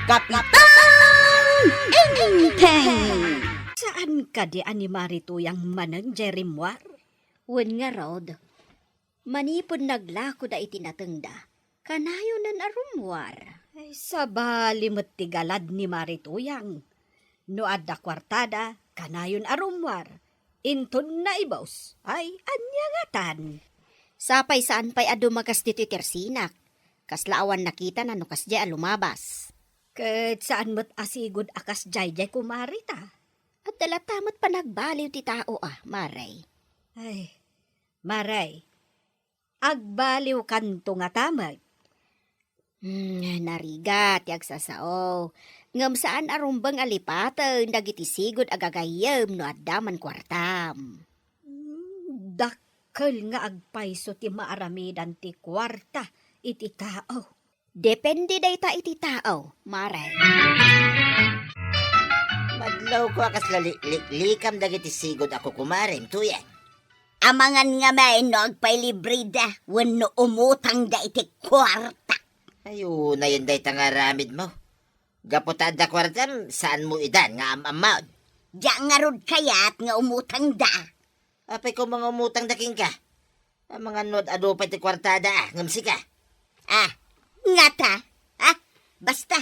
Kapitan Inteng! Saan ka di animari tuyang manang Jerimwar? Wen nga rod, manipod naglako da itinatengda, kanayo nan arumwar. Ay, sabali mo't tigalad ni Marituyang. No adda kwartada, kanayon arumwar. Inton na ibos, ay anyangatan. Sapay saan pa'y adumagas dito tersinak, kaslaawan nakita na nukas jay alumabas. Ket saan mo't asigod akas jay kumarita. At dalatamat pa nagbaliw ti tao Maray. Ay, Maray, agbaliw kanto nga tamag. Narigat, yag sasao. Ngam saan arumbang alipatan, dagiti sigod agagayam no addaman kwartam. Dakkel nga agpayso ti maaramidan ti kwarta iti tao. Depende day ta iti tao, Maray. Madlaw ko akas likam dagiti sigod ako kumarim, tuyan. Amangan nga main no agpailibre da, wano umutang da iti kwarta. Ayun, na yun day tangaramid mo. Gapotad da kwartam, saan mo idan nga amamad? Diya nga rod kayat nga umutang da. Apay ko mga umutang daking ka. Ang mga nod adupay ti kwartada ngamsi ka. Nga ta, basta,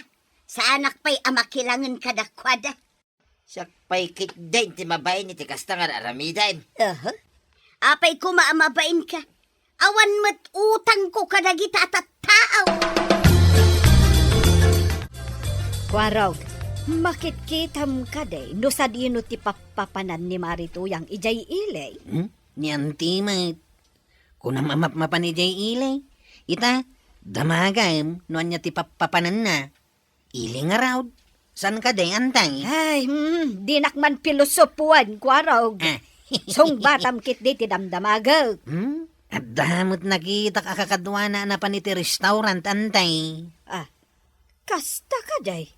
sa anak pa'y amakilangan kadakwada. Siyak pa'y kikdain ti mabay ni ti kastangar aramidan. Apay ko maamabain ka. Awan mat utang ko kadagita at tao. Kwarog, makitkitam ka day, no sa dino ti papapanan ni Marituyang ijay ilay. Niyan timat. Kung namamapan ni Jay Ilay, ita, damagam, noan niya ti papapanan na. Ilay nga raw, san ka day antay? Ay, dinakman pilosopuan, kwarog. Song batam kit di ti damdamagag. At damot nakita kakakadwa na pa ni ti restaurant antay. Kasta ka day.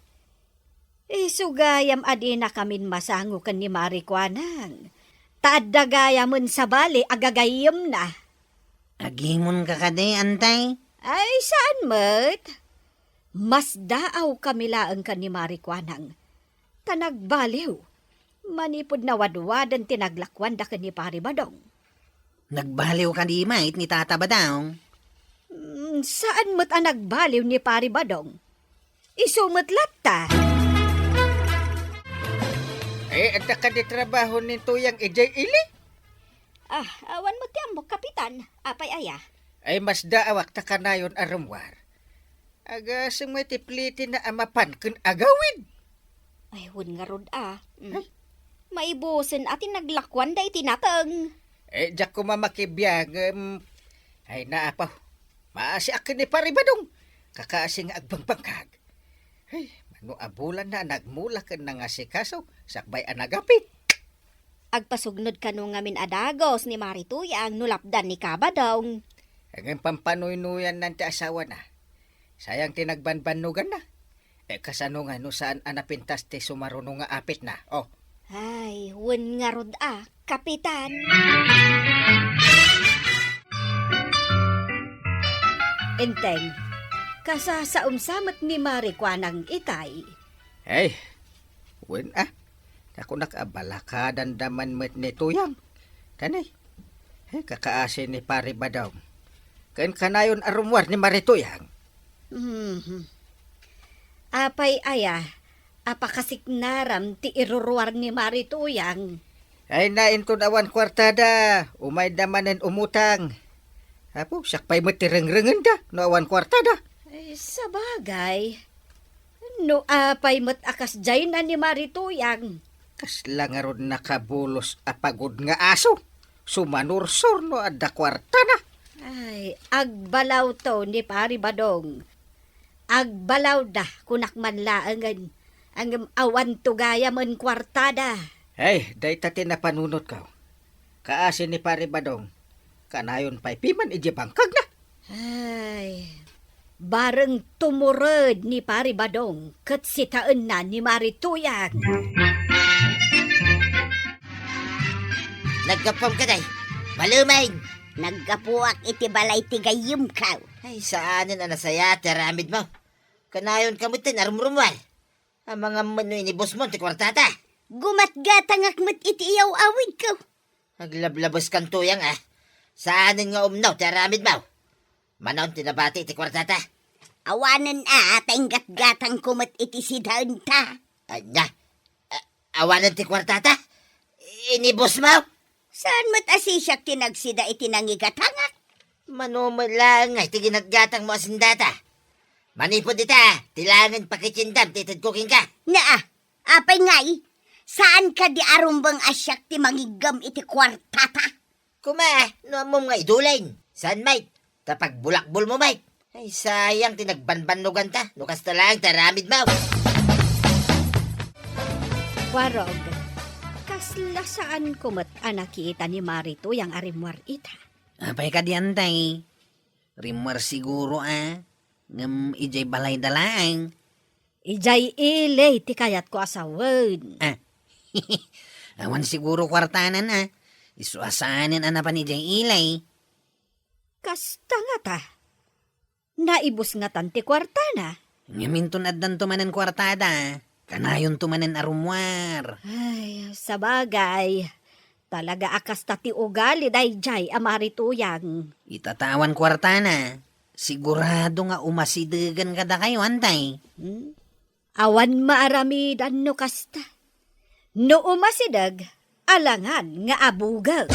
Isugayam adi na kamin masango kan ni Marikwanang. Taadagayamon sa bali, agagayam na. Agimon ka day antay? Ay, saan mat? Mas daaw kamilaan ka ni Marikwanang. Tanagbaliw. Manipod na wadwadan tinaglakwan da ka ni Paribadong. Nagbaliw ka di mait ni Tata Badong. Saan mo't ang nagbaliw ni Paribadong? Isumot latta. Anda ka di trabaho ni tuyang ijay ili? Awan mo tiyamo, kapitan, apay aya. Ay mas daawak ta kanayon arumwar. Aga sumay tipliti na amapan kun agawid. Ay, wun nga rod Maibusin atin naglakwan da itinatang. Diyak ko mamakibiyag. Ay naapaw. Maasi akin ni Paribadong. Kakaasing agbangbangkag. Ay, mano abulan na nagmula ka na nga si Kaso. Sakbay anagapit. Agpasugnod ka nung ngamin adagos ni Marituyang nulapdan ni Kabadong. Ang pampanoy-nuyan ng ti asawa na. Sayang tinagbanbanugan na. Kasano nga no saan anapintas ti sumaruno nga apit na. Ay, wun nga rod kapitan. Enteng, kasasaumsamat ni Marikwanang itay. Ay, wen ako nakabala ka dandaman met ni tuyang. Tanay, kakaasin ni Paribadong. Kain kanayon arumwar ni Marituyang. Apay aya, apakasiknaram ti iruruar ni Marituyang. Ay nainton awan kwartada, umay damanen umutang. Apo, sakpay mo tireng-rengen da, no awan kwartada. Ay, sabagay. No apay mo't akas jay na ni Marituyang. Kasla nga ron nakabulos apagod nga aso. Sumanursor no adda kwartada. Ay, agbalaw to ni Paribadong. Agbalaw da kunakman laangan. Ang awan tugaya man kwartada. Ay, day tati na panunot ka. Kaasin ni Paribadong. Kanayon pa'y piman ijibangkag na. Ay, bareng tumurod ni Paribadong kat sitaan na ni Marituyang. Nagkapam ka day. Malumay. Naggapuak iti balay ti gayim ka. Ay, saanin ang nasaya, teramid mo. Kanayon kamutin arumrumwal. Ang mga mano inibos mo ti kwartata. Gumatgatang akmat iti iyaw awid ko. Aglablabos kan tuyang Saanin nga umnaw ti aramid mo. Manon tinabati ti kwartata. Awanan atang gatgatang kumat iti sidahan ta. Anya, awanan ti kwartata? Inibos mo? Saan mat asisyak tinagsida iti nangigatangak? Manumalang ti ginatgatang mo asindata. Manipod ita, tilangan pakitsindam, titid cooking ka. Apay ngay, saan ka di arumbang asyak ti mangigam iti kwartata? No mo nga idulain. Saan, mate? Tapag bulakbol mo, mate. Ay, sayang, tinagbanbanugan ta. Nukas ta lang, taramid mo. Kwarog, kasla saan kumat nakita ni Marito yang arimwar ita? Apay ka diyan, tay. Rimwar siguro, Ngam ijay balay dalaang. Ijay ilay ti kayat ko asawan. Awan siguro kwartanan, Isuasanin pa ni ijay ilay. Kasta nga ta. Naibos nga tanti kwartana. Ngaminton addan tumanan kwartada. Kanayon tumanan arumwar. Ay, sabagay. Talaga akas tati ugali day jay amarituyang. Itatawan kwartana. Sigurado nga umasidegan kada kayo, antay. Awan maaramidan no kasta. No umasidag, alangan nga abugag.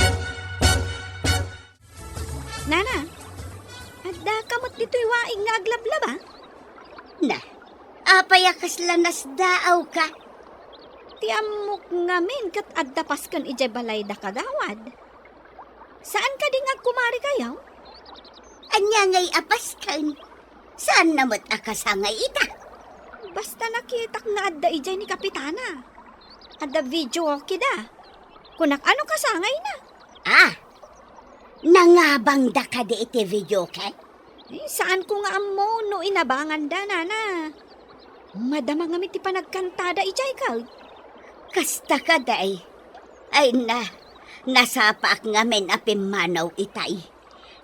Nana, adda kamot dito'y waing nga aglablaba? Apayakas lanas daaw ka. Ti amok ngamin kat adda paskan ijay balay da kagawad. Saan ka ding agkumari kayaw? Anya ngay apaskan. Saan namat akasangay ita? Basta nakitak nga adda ijay ni Kapitana. Adda video okay da. Kunak ano kasangay na? Nangabang da ka di iti video kay? Saan ko nga amo no inabangan da, Nana? Madama nga ti panagkantada ijay ka. Kasta ka day. Ay nasapaak nga men apimanaw itay.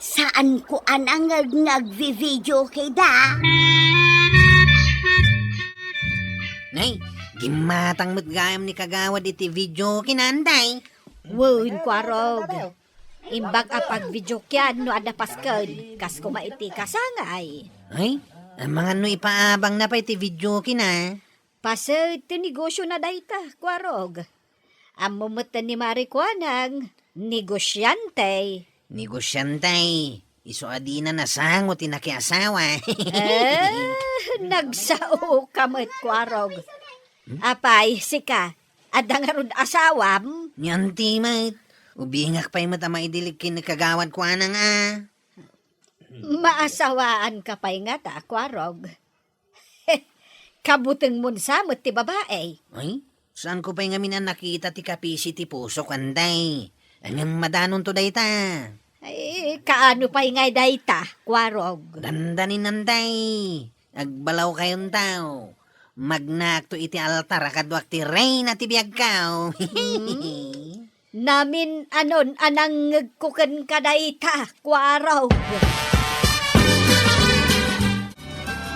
Saan ko anangag nagvi-video kay da? Nay, gimatang matgayam ni kagawad iti video kinanday. Wun, kwarog. Imbag apag video kyan no ada paskan. Kas kumaiti kasangay. Ay, ang mga no ipaabang na pa iti video kina. Pasa iti negosyo na dayta, kwarog. Amumutan ni Marikwanang negosyante. Negosyantay, iso adina nasangot inakiasawa. Nagsao kamat, kwarog. Apay, sika, adang arud asawam. Nyanti mat, ubingak pa'y mata maidilig kinakagawad ko anang Maasawaan ka pa'y nga ta, kwarog. Kabuteng mun samot ti babae. Ay, saan ko pa'y nga minan nakita ti kapisi ti puso kanday. Angang madanon to dayta. Ay, kaano pa'y nga dayta, kwarog. Dandanin nanday. Agbalaw kayon tao. Magnakto iti altar akadwak ti reyna ti biyag kao. Namin anon anang ngagkukan ka dayta, kwarog.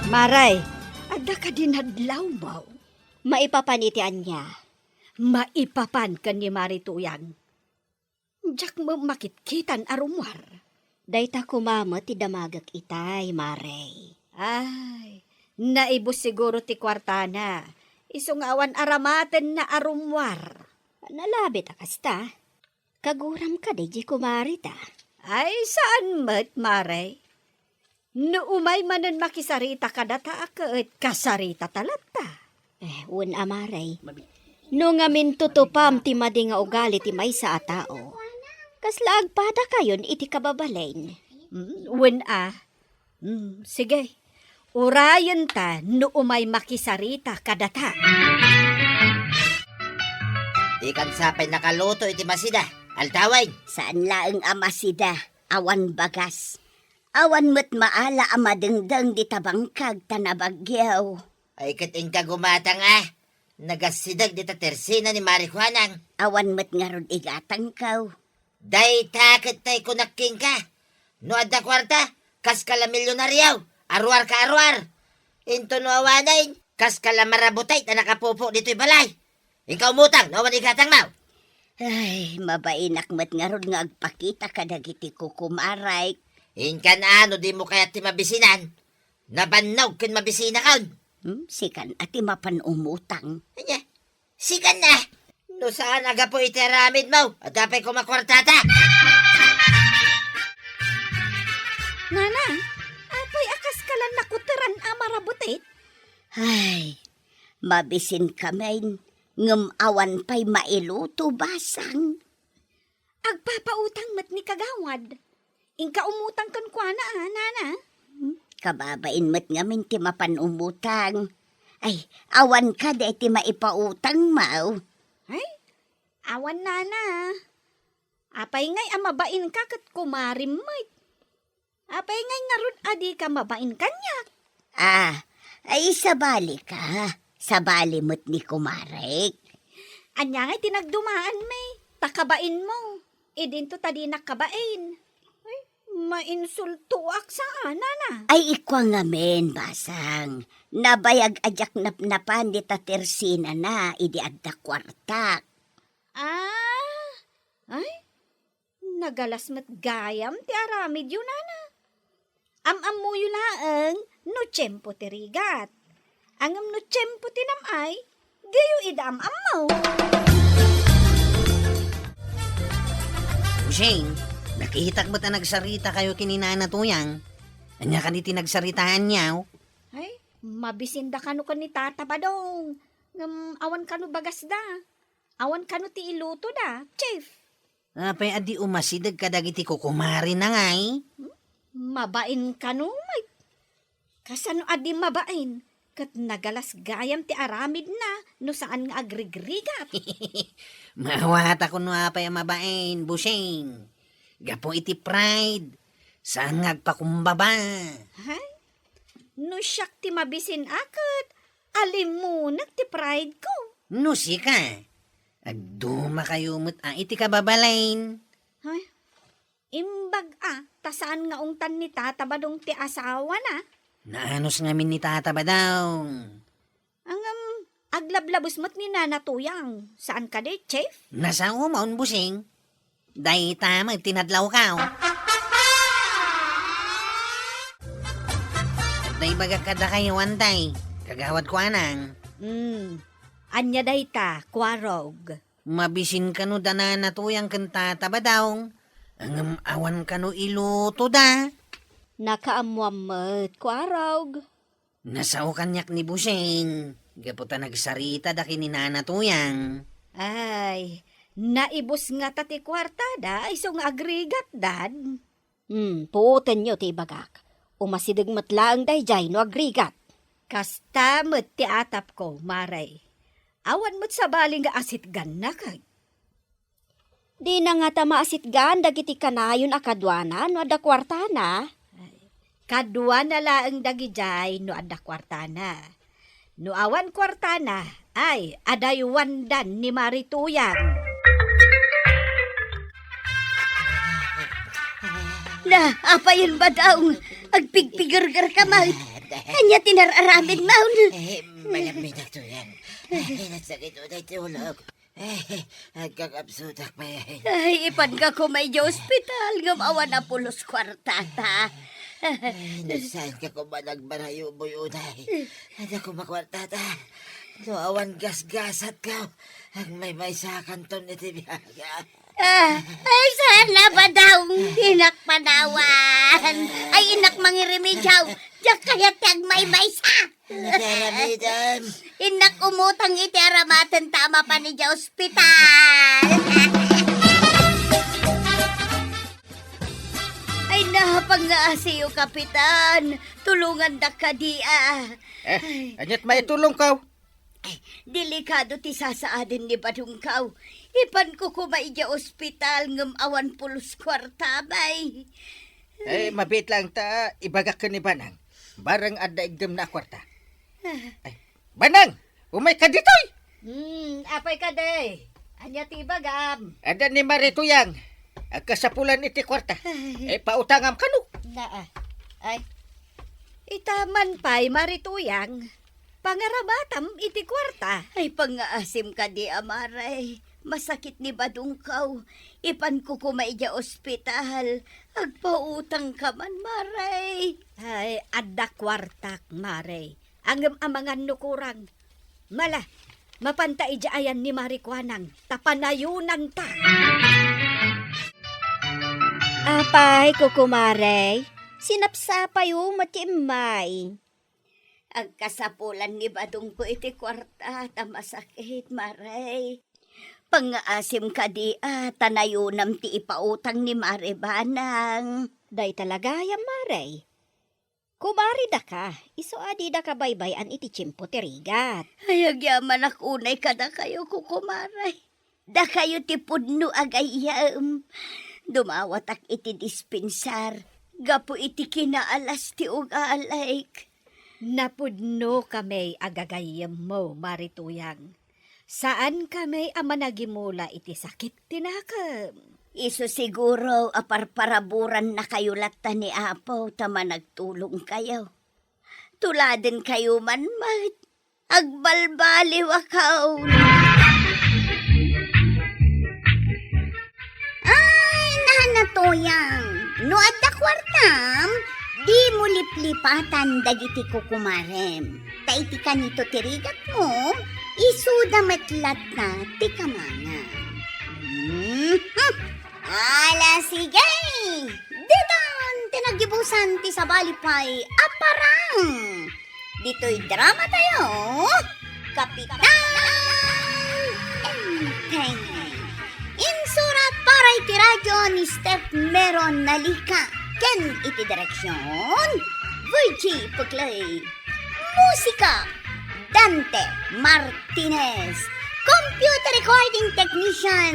Maray, ada ka dinadlaw mo. Maipapanitian niya. Maipapan ka ni Marituyang. Diyak mo makitkitan arumwar. Dayta kumama ti damagak itay, Maray. Ay, naibos siguro ti kwartana. Isungawan aramaten na arumwar. Nalabit akasta. Kaguram ka di kumarita. Ay, saan mat, Maray? No umay manan makisarita kadata aka't kasarita talata. Un Maray. No ngamin tutupam ti madi nga ugali ti may sa atao. Kasla agpada kayon iti kababalain. Sige. Urayan ta no umay makisarita kadata. Ikan sapay nakaluto iti masida. Altaway. Saan laeng amasida? Awan bagas. Awan mo't maala amadengdeng di tabangkag tanabagyaw. Ay kating ka gumatang Nagasidag dita tersina ni Marikwanang. Awan mo't nga rod igatang kaw. Day takit tay kunakking ka. No adda kwarta, kas kala milyonaryaw. Arwar ka arwar. Into no awanain. Kas kalamarabutay na nakapupo dito'y balay. Ikaw umutang, no manigatang mau. Ay, mabainak mat nga ron nga agpakita ka dagiti kukumaray. Inkan ano di mo kaya ti mabisinan. Nabannaw kin mabisina kaon. Sikan ati mapan umutang. Anya, sikan na. No saan aga po iteramid mo? At dapat ko makwartata. Nana, apay akas kalan nakuteran amarabutit? Ay, mabisin kamain. Ngem awan pa'y mailuto basang. Agpapautang mat ni kagawad. Ingka umutang kan kuana, nana. Kababain mat ngamin ti mapan umutang. Ay, awan ka de ti maipautang mau. Ay, awan nana. Apay ngay amabain ka kat kumarim mo't. Apay ngay ngarud adi ka mabain kanya. Ay sabali ka. Sabali mo't ni kumarek. Anya ngay tinagdumaan may. Takabain mo. Idin to tadi nakabain. Ay, mainsultuak saan, nana. Ay ikwa ngamen basang. Nabayag ajak napnapan di tatersina na idi adda kwartak. Ay, nagalas mat gayam ti aramid yun, nana. Am mo yun laeng, no tiyempo ti rigat. Angam no tiyempo ti namay, gayo idam mo. Busing, nakihitak mo ta nagsarita kayo kininana tuyang. Anya ka ni tinagsaritaan niyaw. Ay, mabisinda kano ka ni tata badong. Ngam awan kano bagas da. Awan kano ti iluto da, chef. Apay adi umasidag ka dagiti kukumari na ngay. Mabain kano, may. Kasano adi mabain? Kat nagalas gayam ti aramid na, no saan nga agrigrigat. Mawata ko no apay mabain, busing. Gapo iti pride. Saan ngagpakumbaba? Hay? No siyak ti mabisin akit, alimunak ti pride ko. No sika. Agduma kayo mo't iti kababalain. Hay? Imbag tasaan nga ungtan ni tata badong ti asawa na. Naanos ngamin ni tata ba daw? Ang aglablabos mo't ni nanatuyang. Saan ka de, chef? Nasa umaon, busing. Day tama, tinadlaw ka. Day baga kada kayo antay. Kagawad ko anang. Anya day ta, kwarog. Mabisin ka no dana natuyang kanta ba daw? Ang awan ka no iluto da. Nakaamuamot, kwarog. Nasao kanyak ni busing. Gaputa nagsarita da kininanatuyang. Ay, naibos nga tati kwartada, isong agrigat, dad. Puutan nyo ti bagak. Umasidag matlaang dayjay no agrigat. Kasta mo't ti atap ko, maray. Awan mo't sa baling nga asit gan na kay. Di na nga tamaasit gan dagiti kanayon akadwana no ada kwartana. Kadwa na laang dagijay no ada kwartana. No awan kwartana, ay aday wandan ni Marituyang. Na, apa yun ba daw? Agpigpigurgar ka ma. Kanya tinararamin maun. Malamig na to yan. Nasakit o na itulog. Agkakapsutak pa yan. Ay, ipan ka ko may ospital. Ngamawa na pulos kwartata. Nasaan ka ko ba nagbarayo mo yun ay? Hindi ko makwartata. No awan gas-gasat ka. Ang may sakan to ni Tibiaga. Ay, sana ba daw inak panawan? Ay, inak mangirimidyaw. Diyak kaya tiyag may sa. Naramidam. Inak umutang iti aramatan tama pa ni Diya ospital. Ay, napangaasiyo, kapitan. Tulungan da ka di Anyat maitulong ka. Delikado ti sasaadin ni Badungkaw. Ipan ko kumaidya ospital ngam awan pulos kwartabay. Mabit lang ta, ibagak ka ni Banang. Barang ada igdam na kwarta. Ay, Banang, umay ka ditoy. Apay ka de. Anya ti bagam. Ada ni Marituyang. Agkasapulan iti kwarta. Pautangam ka no. Naa. Ay, Itaman pa'y marituyang. Pangarabatam iti kwarta. Ay, pangaasim ka di, Amaray. Masakit ni badungkaw. Ipan ko kumaidya ospital. Agpautang ka man, Maray. Ay, adda kwartak, Mare. Ang amangan nukurang. Mala, mapanta ijaayan ni Marikwanang. Tapanayunan ta. Apay, kukumaray. Sinapsapay matimay. Ang kasapulan ni badung ko iti kwarta. Tamasakit, Maray. Pangaasim ka di, tanayunam ti ipautang ni Maribanang. Day talaga yan, maray. Kumari da ka, iso adi da ka baybayan iti tiyempo ti rigat. Ay, agyaman akunay ka da kayo, kukumaray. Da kayo ti pudno agayam. Dumawatak iti dispensar. Gapo iti kinaalas ti ugalayk. Napudno kami agagayam mo, Marituyang. Saan kami amanagimula iti sakit tinakam? Iso siguro aparparaburan na kayo latta ni Apo tama nagtulong kayo. Tuladen kayo man mat. Agbalbaliw akaw. Ay, nahanatoyang. No adda kwartam, di mo liplipatan dagiti kukumarem. Taiti ka nito tirigat mo, isuda matlat na ti kamanga. Ala, sige! Ditan, tinagibusan ti sabalipay, aparang! Dito'y drama tayo, Kapitan Enteng. Insurat para iti radyo ni Steph Meron Nalika, ken iti direksyon, Virgie Puglay. Musika, Dante Martinez. Computer recording technician,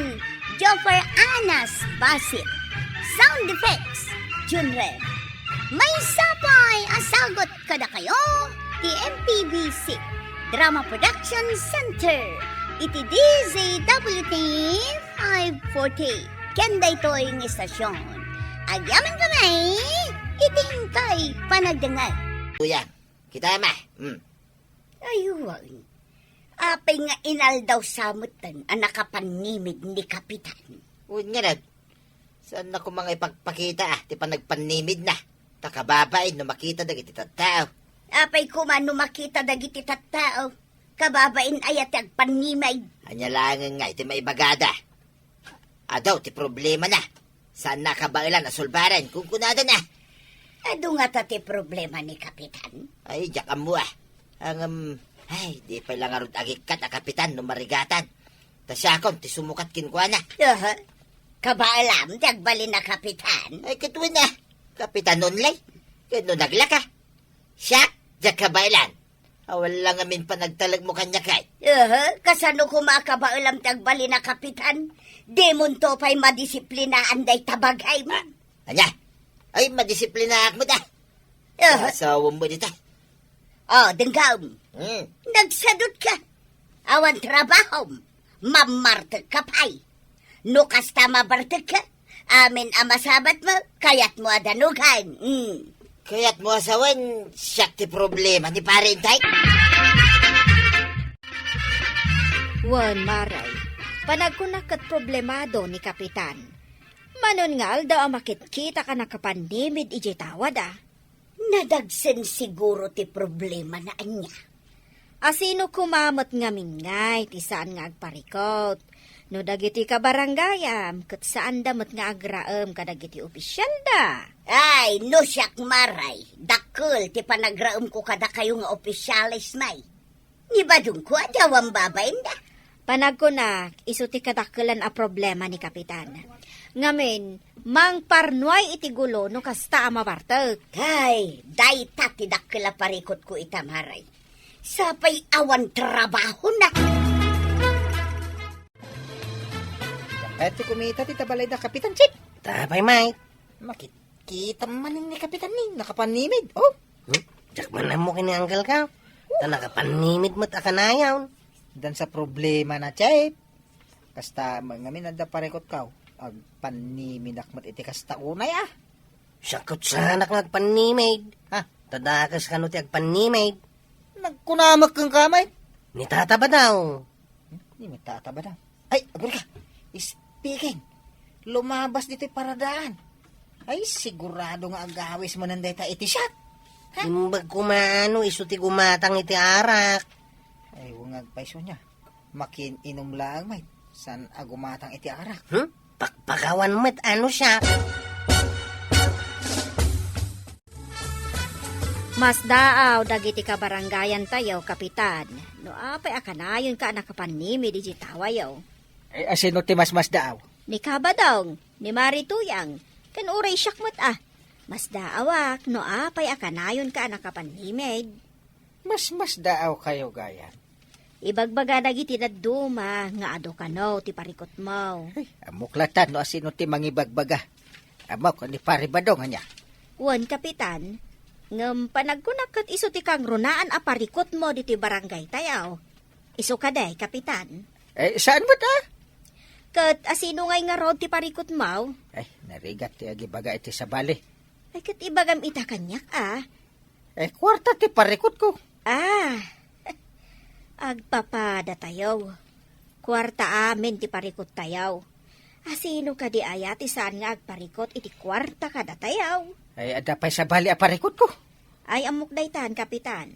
Joffer Anas Basit. Sound effects, Junre. May sapay asagot kada kayo, ti MPBC Drama Production Center. Iti DZWT 540. Kenda ito'y istasyon. Agyaman kami, iting kay panagdangay. Tuyang, kita ma. Ayun. Apay nga inaldaw samutan ang nakapanimid ni Kapitan. Unya na. Saan ako mga ipagpakita ti panagpanimid na. Takababain no makita dagiti tattao. Apay kumano makita dagiti tattao. Kababain ayat agpanimay. Anya langan nga iti maibagada. Adaw ti problema na. Saan nakabailan na sulbaran kung kunada na. Ado nga tati problema ni Kapitan. Ay, jakam mo ah. Ay, di pa lang arud agikat na kapitan no marigatan. Tasyakon, ti sumukat kinkwana. Kabaalam, dagbali na Kapitan. Ay, katuwin na. Kapitan nunlay. Kano naglaka. Siyak, jakabailan. Awal lang amin pa nagtalag mo kanya kay. Kasano kumakabaalam dagbali na Kapitan? Demon to pa'y madisiplinaan day tabagay mo. Anya, ay madisiplina mo da. Asawa mo dito. Oh, denggam. Hmm. Nagsadot ka. Awan trabaho. Mamartag ka pa'y. No kasta mabartag ka. Amin amasabat mo, kayat mo adanugan. Kaya't mo asawan, siyak ti problema ni parentay. Wan, maray. Panagkunakat problemado ni Kapitan. Manon nga daw ang makitkita ka nakapanimid iji tawad Nadagsen siguro ti problema na anya. Asino kumamot nga mingay, ti saan nga agparikot. No dagiti ka baranggayam, kat saan damot nga agraem kadagiti opisyal da. Ay, no siyak maray. Dakkel ti panagraem ko kada kayo nga opisyalis may. Ni badung ko adawang babayin da. Panagkunak, iso ti kadakkelan a problema ni Kapitan. Ngamin, mang parnoy iti gulo no kasta amabartag. Ay, dayta ti dakkel a parikot ko itamaray. Sapay awan trabaho na. Eto kumita ti tabalay da Kapitan Chip. Tapay, mate. Makikita man ni kapitan ni, nakapanimid. Oh, Jak man mo kinianggal ka. Ta nakapanimid mo't akanayaw. Dan sa problema na Chip. Kasta ngamin nada parekot kaw. Ag panimid akmat iti kasta unay Sakot sa anak nagpanimid. Ha, Tadakas ka no ti agpanimay. Nagkunamak kang kamay. Ni tata ba daw? Hindi may tataba daw. Ay, agad ka. Speaking, lumabas dito paradaan. Ay, sigurado nga agawis mo nanday ta iti shot. Imbag kumano, iso ti gumatang iti arak. Ay, wangag paiso niya. Makin inom lang, may. San agumatang iti arak. Pakpakawan mo't ano siya. Mas daaw dagiti ka barangayan tayo, kapitan. No apay akanayon ka nakapanimi di jitawayaw. Ay, asino ti mas daaw? Ni kabadong, ni Marituyang, kan uray syakmat Mas daawak, no apay akanayon ka nakapanimid. Mas daaw kayo gayan. Ibagbaga dagiti daduma, nga ado ka no, ti parikot mo. Ay, amuklatan no asino ti mangibagbaga. Amok, ni paribadong niya. Wan, kapitan, ngem panagkunak kat iso ti kang runaan a parikot mo diti barangay tayaw. Iso ka day, kapitan. Eh, saan mo ta? Kat asino ngay nga rod ti parikot mo? Ay, narigat ti agibaga iti sa bali. Ay kat ibagam ita kanyak Eh, kwarta ti parikot ko. Agpapada tayaw. Kwarta amin ti parikot tayaw. Asino ka di ayat saan nga agparikot iti kwarta kada tayaw. Ay, adapay sa bali a parikot ko. Ay amok daytan, kapitan.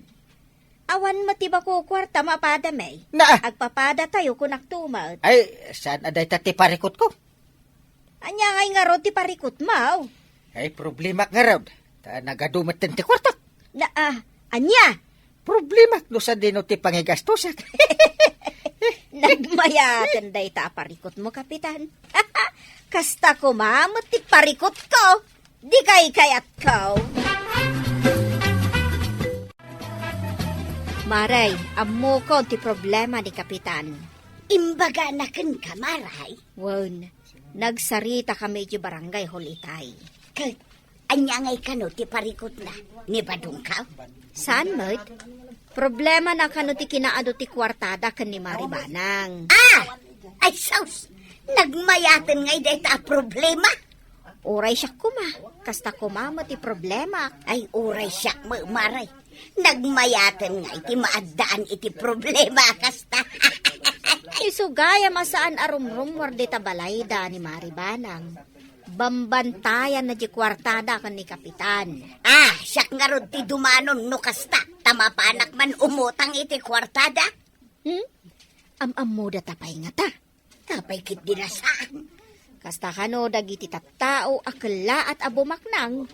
Awan matiba ko kwarta mapada may. Na, Agpapada tayo kunak tumaw. ay, saan aday ta ti parikot ko? Anya ngay nga rod ti parikot mo. Ay, problema nga raw. Ta nagadumat din ti kwarta. Anya? Problema no sa dino ti pangigastusan. Nagmayatan day ta parikot mo, kapitan. Kasta ko mamot ti parikot ko. Di kay kayat ko. Maray, amo ko ti problema ni kapitan. Imbaga na ken kamaray. Wan, nagsarita kami di barangay holitay. Kag, anya ngay kano ti parikot na. Ni badong ka? Saan mo't? Problema na kano ti kinaado ti kwartada kan ni Maribanang. Ay, saus! Nagmayaten ngay deta problema. Uray siya kuma. Kasta kumama ti problema. Ay, uray siya, maray. Nagmayaten ngay ti maadaan iti problema, kasta. Isugaya masaan arumrumwar di tabalayda ni Maribanang. Bambantayan na di kwartada kan ni kapitan. Siyak nga rod ti dumanon no kasta. Tamapanak man umutang iti kwartada. Am-am mo datapay nga ta. Tapay kit dinasaan. Kasta kano dagiti tattao akla at abumaknang.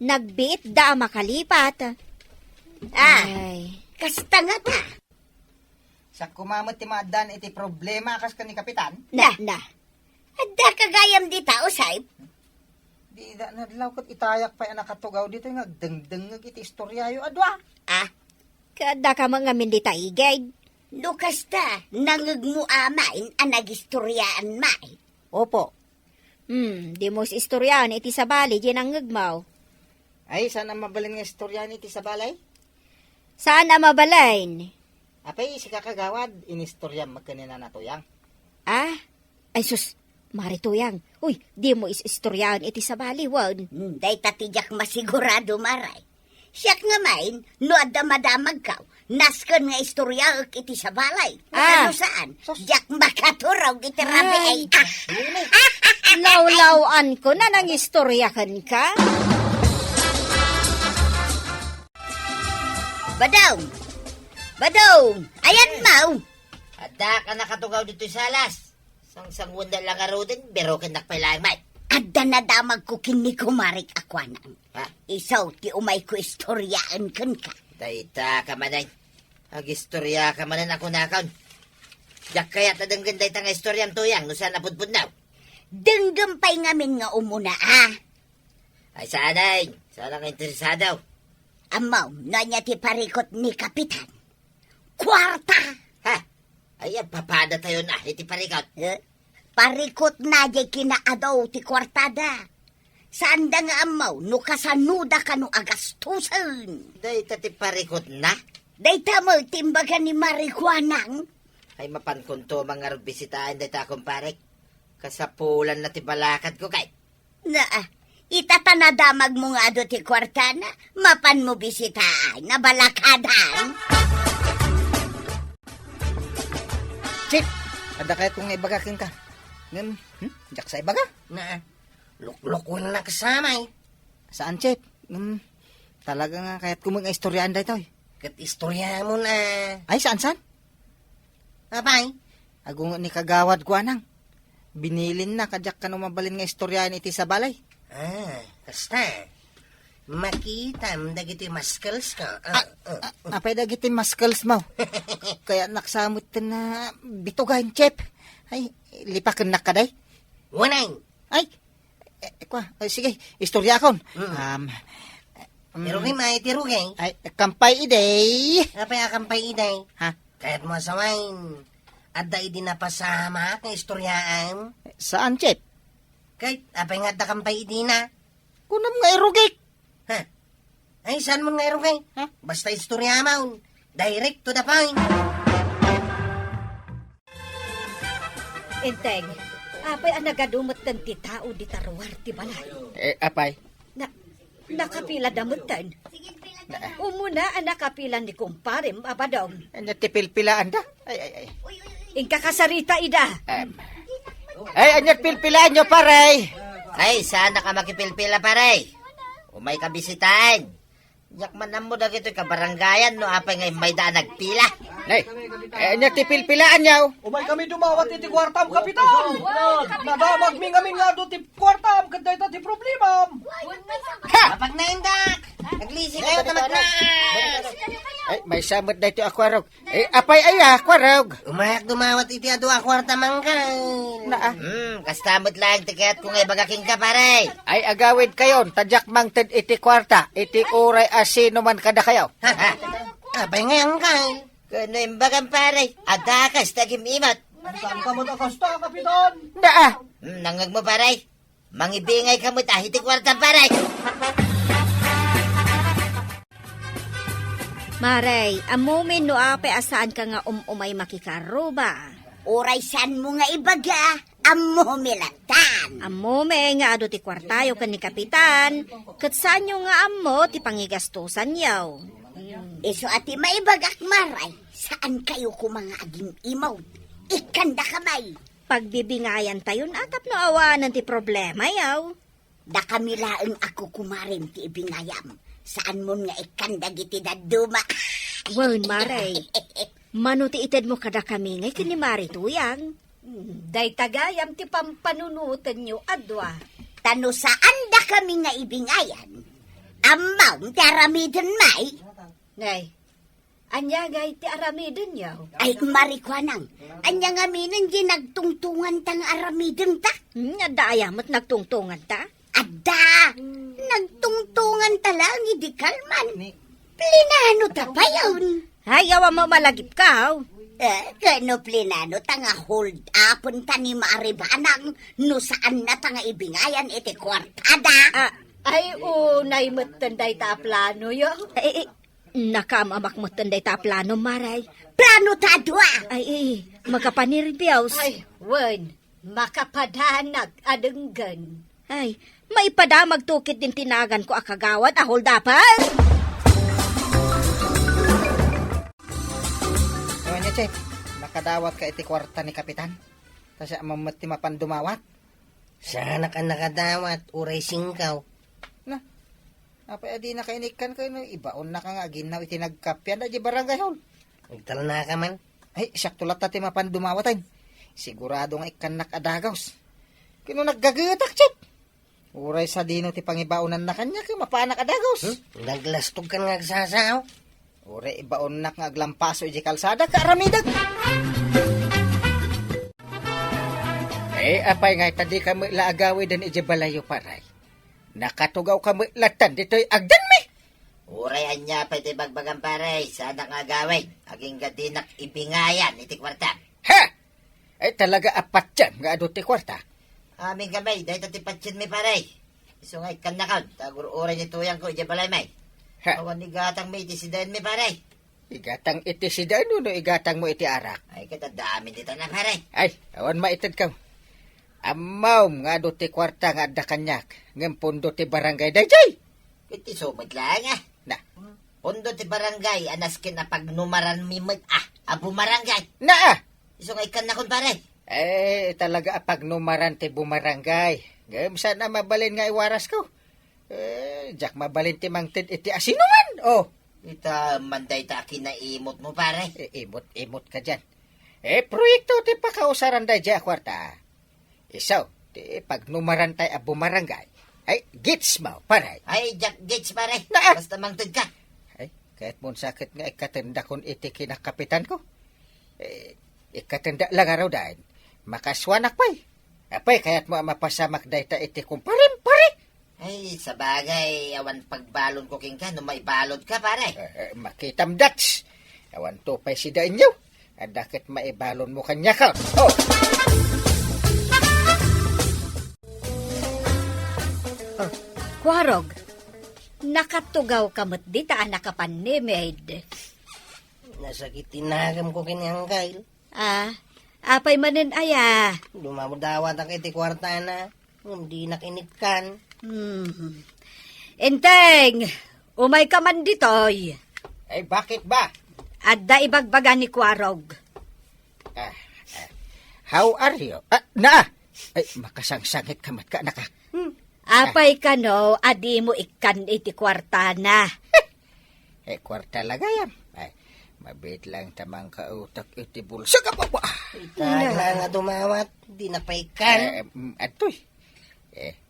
Nagbiit da makalipat. Ay, Kasta nga ta. Sa kumamot ti maadan iti problema kas ka ni kapitan. na. Adda kagayam di tao, Saib. Di da nadlaw kat itayak pa nakatugaw dito nga agdengdeng iti istoryayo adwa. Kada ka mga mindita igay. No kasta, nangag mo amain ang nagistoryaan mai. Opo. Di mo si istoryan iti sabali di nang ngagmaw. Ay, saan ang mabalin nga istorya ni ti sa balay? Saan na mabalain? Apay, si kakagawad, inistorya magkanina na tuyang. Ay sus, Marituyang. Uy, di mo istoryan iti sabali, wan. Day tatijak masigurado maray. Siyak nga main, no adamadamag ka, naskan nga istorya iti sa balay. Ano saan? Jak makaturaw iti rabi ay. Lawlawan ko na nang istoryakan ka. Badong, ayan mau. Ada ka nakatugaw dito sa alas. Sang wanda lang arodin, pero kinakpailang may. Adda na damag ko kini kumarik akwanan. Ha? Isaw ti umay ko istoryaan kan ka. Dayta ka manay. Agistorya ka manan ako nakon. Yak kaya tadang ganda itang istoryan tuyang, no saan napudpud na. Denggampay ngamin nga umuna Ay sanay, sana ka interesado. Amaw, nanya ti parikot ni kapitan. Kwarta! Ha? Ay, papada tayo na, iti parikot. Parikot na di kinaadaw ti kwartada. Saan da nga amaw, no kasanuda ka no agastusan. Dayta ti parikot na. Dayta mo, timbaga ni Marikwanang. Ay mapankunto mga bisitahin dayta akong parik. Kasapulan na ti balakad ko kay. Na, Itatanadamag mo nga do ti kwarta na mapan mo bisitahan na balakadan. Chip, ada kaya kung ibagakin ka. Jak sa ibaga? Na, lukluk na kasama eh. Saan, Chip? Talaga nga kaya't kumang istoryahan da ito eh. Kat istorya mo na. Ay, saan? Abay, Agong ni kagawad ko anang. Binilin na kadyak ka mabalin nga istoryahan iti sa balay. kasta. Makita mo dagiti maskals ka. Apay dagiti maskals mo. Kaya naksamot na bitugahin, Chip. Ay, lipakan na ka day. Wanay. Ay, sige, istorya akon. Tirugi may tirugi. Ay, kampay iday. Apay akampay iday. Ha? Kahit mo asawain. Adda idi na pasama ng istoryaan. Saan, Chip? Kahit apay nga da kampay idi na. Kunam nga irugik. Ha? Ay, saan mo nga irugay? Ha? Basta istorya mo. Direct to the point. Enteng, apay ang nagadumot ng ti tao di taruar ti balay. Apay. Nakapila damutan. Umuna ang nakapilan ni kumparem abadong. Natipilpilaan da. Ay. Ingka kasarita ida. Ay, anyat pilpilaan nyo, paray. Ay, sana ka makipilpila pare. Umay ka bisitahin. Yak man mo dagito ka barangayan no apay ngay may daan nagpila. Ay, anyat tipilpilaan nyo. Umay kami dumawat iti kwartam, kapitan! Nadamag mi ngamin nga do ti kwartam, kanday ta ti problema! Kapag naindak, naglisi kayo tamatnaas. Ay, may samot na ito akwarog. Apay akwarog. Umayak dumawat iti ado akwarta mangkay. Kastamot lang tiket kung ay bagaking ka pare. Ay, agawid kayon. Tadyak mang ted iti kwarta. Iti uray asino man kada kayo. Apay ngayang kay. Kuno yung bagang pare. Adakas tagim imat. Saan ka mo nakasta, kapitan? Nangag mo pare. Mangibingay ka mo tahiti kwarta pare. Maray, amumin no ape asaan ka nga umay makikaruba. Oray san mo nga ibaga, amo milatan. Amume nga ado ti kwartayo kan ni kapitan, kat saan nyo nga amo ti pangigastusan yaw. Iso ati maibagak maray, saan kayo ko mga aging imaw? Ikanda kamay. Pagbibingayan tayon atap no awanan ti problema yaw. Da kami laeng ako kumarim ti ibingayam. Saan mo nga ikanda giti daduma? Wan, Maray. Mano ti ited mo kada kami ngay kini Mari tuyang. Day tagayam ti pampanunutan nyo adwa. Tano saan da kami nga ibingayan? Amaw ti aramiden may? Ngay, anya gay ti aramiden yaw. Ay marikwanang, anya nga minin di nagtungtungan tang aramiden ta? Adayamot nagtungtungan ta? Ada! Nagtungtungan talang hindi kalman. Plinano ta pa yun. Ay, awa mo malagip ka. Kano plinano tanga hold upon ta ni Maribanang no saan na tanga ibingayan iti kwartada. Ay, unay matanday ta plano yo. Nakamamak mo tanday ta plano, Maray. Plano ta dua. Ay, magapanirbiyaws. Ay, wen, makapadanag adenggan. Ay, maipadamag tukit din tinagan ko akagawad, ahol dapat. Ano Chip? Nakadawat ka iti kwarta ni kapitan. Kasi mamati mapandumawat. Sana ka nakadawat, uray singkaw. Apay adi na kainikan kayo. Ibaon na ka nga. Ginaw iti nagkapyan na di barangay hon. Nagtal na ka man. Ay, siyak tulat na ti mapandumawatan. Sigurado nga ikan nakadagaws. Kino naggagatak, Chip? Uray sa dino ti pangibaunan na kanya kaya mapaanak adagos. Naglastog ka nga agsasaw. Uray ibaon na nga aglampaso iti kalsada kaaramidag. Apay nga tadi kami laagawi dan iti balayo paray. Nakatugaw kami latan dito'y agdan mi. Uray anya pa iti bagbagang pare. Sana nga gawin. Aging gadinak ibingayan iti kwarta. Ha! Ay talaga apat dyan nga ado ti kwarta. Aming gamay. Dahil tati patsin mi pare. Iso nga ikan na kaon. Tagur uray ni tuyang ko iti balay may. Ha? Awan ni gatang may iti sidayan mi pare. Igatang iti si Dano no igatang mo iti arak. Ay katadami dito na pare. Ay, awan maitad ka. Amaw nga do ti kwarta nga adda kanyak. Ngem pondo ti barangay dayjay. Iti sumit lang Na. Pondo ti barangay, anas na pagnumaran mimit abo marangay. Na. Iso nga ikan na kun pare. Talaga pagnumaran ti bumarangay. Ngem sana mabalin nga iwaras ko. Jak mabalin ti mangted iti asinuman. Oh. Ita manday ta kinaimot mo pare. Imot ka dyan. Proyekto ti pakausaran dayjay a kwarta. Isaw, ti pagnumaran tay a bumarangay. Ay, gits mo, paray. Ay, Jack Gates pare. Na. Basta mangtid ka. Ay, kahit mong sakit nga ikatenda kon iti kinakapitan ko. Ikatenda lang araw dahil. Makaswanak pa'y. Apay, kaya't mo mapasamak dahi ta iti kumparin, pare. Ay, sa bagay, awan pagbalon ko king ka, no may balod ka pare. Makitam dats. Awan to pa'y si dainyo. Adakit maibalon mo kanya ka. Oh! Kwarog, nakatugaw kamot di taan nakapanimid. Nasakitinagam ko kiniyangkay. Apay manen aya. Dumamudawat ang iti kwarta na. Hindi nakinikan. Enteng, umay ka man ditoy. Ay, bakit ba? Adda ibagbaga ni Kwarog. How are you? Na! Ay, makasangsangit kamat ka na ka. Apay ka no, adi mo ikan iti kwarta na. Kwarta lagayam. Ay, mabit lang tamang kautak iti bulsa ka pa. Itagla nga dumawat. Di napaikan. Atoy.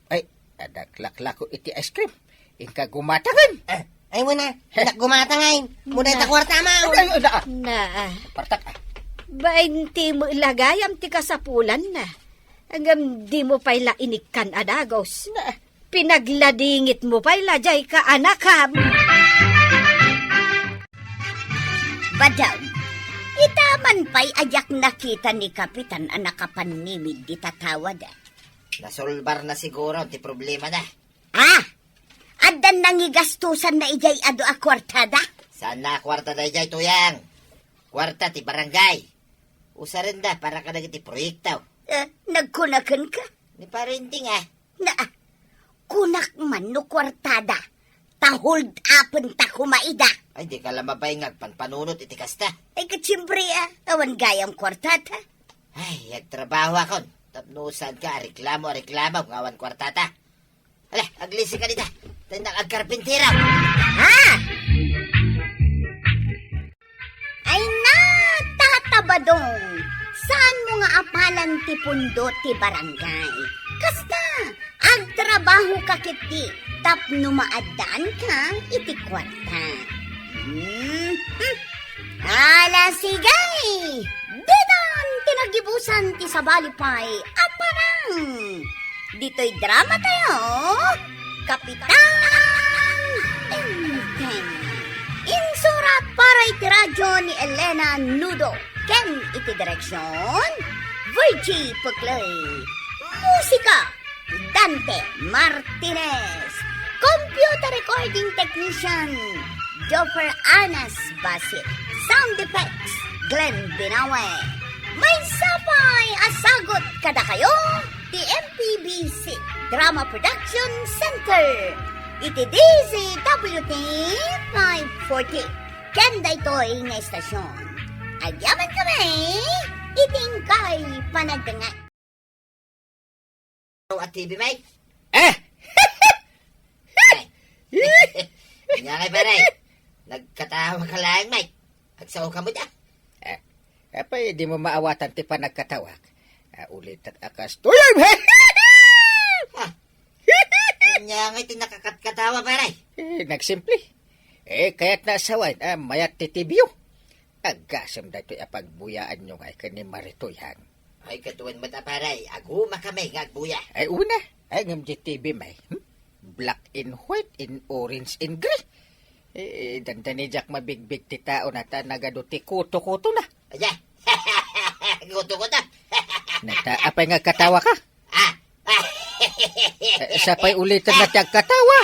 Ay, adaklaklako iti ice cream. Inka gumatangan. Ay muna. Nak gumatangay. Muna ita kwarta mo. Na, Partak. bainti mo ilagayam ti kasapulan na. Hanggang di mo pa'y inikan adagos. Pinagladingit mo pa'y jay ka anakam. Badaw, itaman pa'y ajak nakita ni Kapitan ang nakapanimid di tatawad. Nasolbar na siguro, ti problema na. Adan nangigastusan na ijay ado a kwartada? Saan na kwarta na dyan, tuyang? Kwarta ti barangay. Usa rin da, para ka nagiti proyektaw. Nagkunakan ka? Ni parinting Kunak man no kwartada. Ta-hold upon ta kumaida. Ay, di ka lang mabayngag panpanunot iti kasta. Ay katsiyempre awan gayam kwartada. Ay, yagtrabaho akon. Tapnusan ka, reklamo, ngawan kwartata. Hala, aglisi ka nita. Tindang agkarpintira. Ay na, tatabadong. Saan mo nga apalan ti pundo ti barangay? Kasta, agtrabaho ka kiti, tapno maadaan ka, iti kwarta. Ala sigay! Dedan, tinagibusan ti sabalipay, aparang! Dito'y drama tayo, Kapitan Enteng. Insurat para iti radyo ni Elena Nudo. Ken iti direksyon, Virgie Puclay. Musika, Dante Martinez. Computer recording technician, Joffer Anas Basit. Sound effects, Glenn Binawe. May sapay asagot kada kayo, ti MPBC Drama Production Center. Iti DZWT 540. Ken daytoy nga estasyon. Agyaman kami, itingkay panagdangan. At TV, Mike? Eh! Kanya kay paray. Nagkatawa ka lang, Mike. Agsaw ka mo dyan. Apay, di mo maawatan ti pa nagkatawag. Ulit at akas tuyang, he! Kanya nga'y tinakakatawa, paray. Nagsimple. Kaya't nasawan, mayat ti tibyo. Agasam da ito'y apagbuyaan nyo nga ni Maritoyan. Ay, katuwan mo ta, paray. Aguma kami, ngagbuya. Ay, una. Ay, ngam TV may. Black and white, in orange and gray. Dandani jak mabigbig ti tao na ta nagado ti kuto-kuto na. Ayan. Guto-guto. Apay nga katawa ka? Sapay ulitan na tiyag katawa.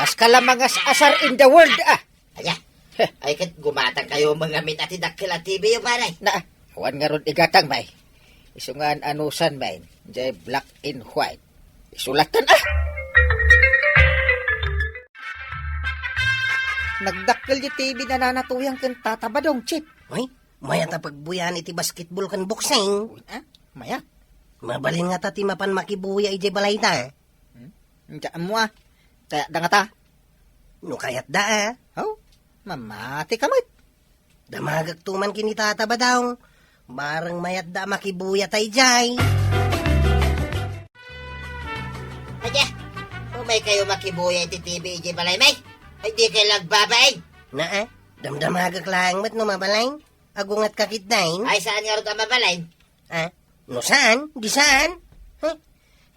As kalamangas asar in the world, Ayan. Ay, kat gumatang kayo mga mit at dakila TV yung paray. Awan nga ron igatang may. Isungan anusan main. Jay black and white. Isulatan ah! Nagdakkel di TV na nanatuyang kan tatabadong, Chip. Uy, maya ta pagbuyan iti basketball kan boxing. Ah, maya. Mabalin nga ta ti mapan makibuya iti balay ta. Diyan mo ah. Kaya da nga ta. No kayat da Oh, mamati kamit. Damagag tuman kini tataba daw. Barang mayat da makibuya tay jay. Adya, umay kayo makibuya iti TV iti balay may. Ay di kayo lagbabay. Na damdamagag lang mat no mabalay. Agungat kakitdain. Ay saan nga rin ka mabalay? No saan? Di saan?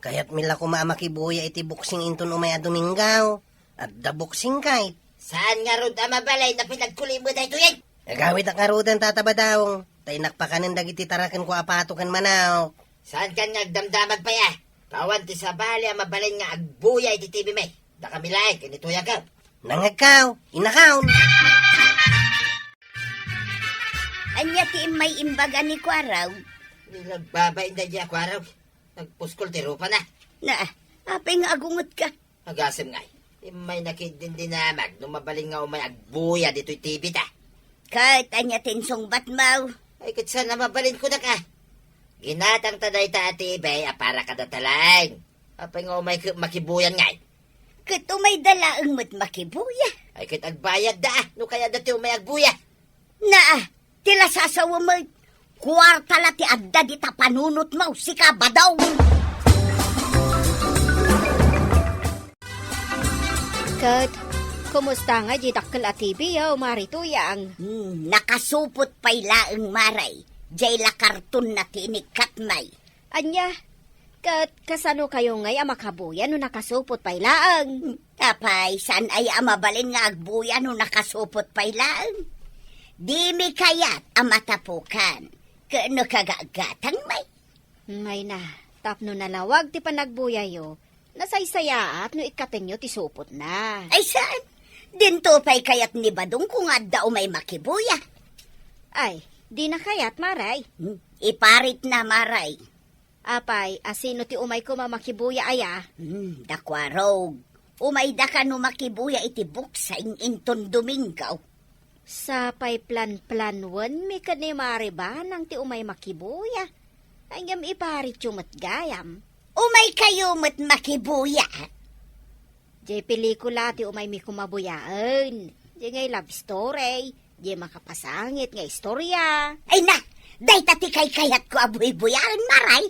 Kaya't mila ko maamakibuya iti boxing inton umaya Domingaw. At da boxing kahit. Saan nga rin ka mabalay na pinagkulim mo tayo yan? Agawit ang karudan tataba daw. Tay nakpakanan dagiti tarakan ko apatukan manaw. Saan ka nga damdamag pa ya? Kawan ti sa bali ang mabalay nga agbuya iti TV may. Da kami lahat, kanituya ka. Nangagkaw, inakaw. Anya ti may imbaga ni Kwaraw. Nilagbabay na di ako araw. Nagpuskol ti rupa na. Na, apay nga agungot ka. Agasim nga. May nakidin dinamag nung mabaling nga umay agbuya dito'y TV ta. Kahit anya tinsong batmaw. Ay kat sana mabalin ko na ka. Ginatang taday ta ati ibay para kadatalang. Apay nga umay makibuyan nga. Kat umay dalaang mat makibuya. Ay kat agbayad da. No kaya dati umay agbuya. Na, tila sasawa mo. Kwarta la ti adda di ta panunot mo. Sika badaw. Kat, kumusta nga di dakkel at TV yaw marituyang? Nakasupot pa'y laang maray. Jay la karton na tinikat may. Anya, kat kasano kayo ngay makabuya no nakasupot pa'y laang? Tapay, saan ay amabalin nga agbuya no nakasupot pa'y laang? Di mi kayat amatapukan. Kano kagagatang may? Ngay na, tapno nalawag ti panagbuya yo. Nasaysaya at no ikaten nyo ti supot na. Ay saan? Dinto pa'y kayat ni Badong kung adda umay makibuya. Ay, di na kayat maray. Iparit na maray. Apay, asino ti umay ko mamakibuya aya? Dakwarog. Umay da ka no makibuya iti buksay inton Domingaw. Sa pay plan-planwan, may kanimari ba nang ti umay makibuya? Hanggang iparit yung matgayam. Umay kayo mat makibuya. Di pelikula ti umay mi kumabuyaan. Di ngay love story. Di makapasangit nga istorya. Ay na, day tati kay kayat ko abuy-buyan maray.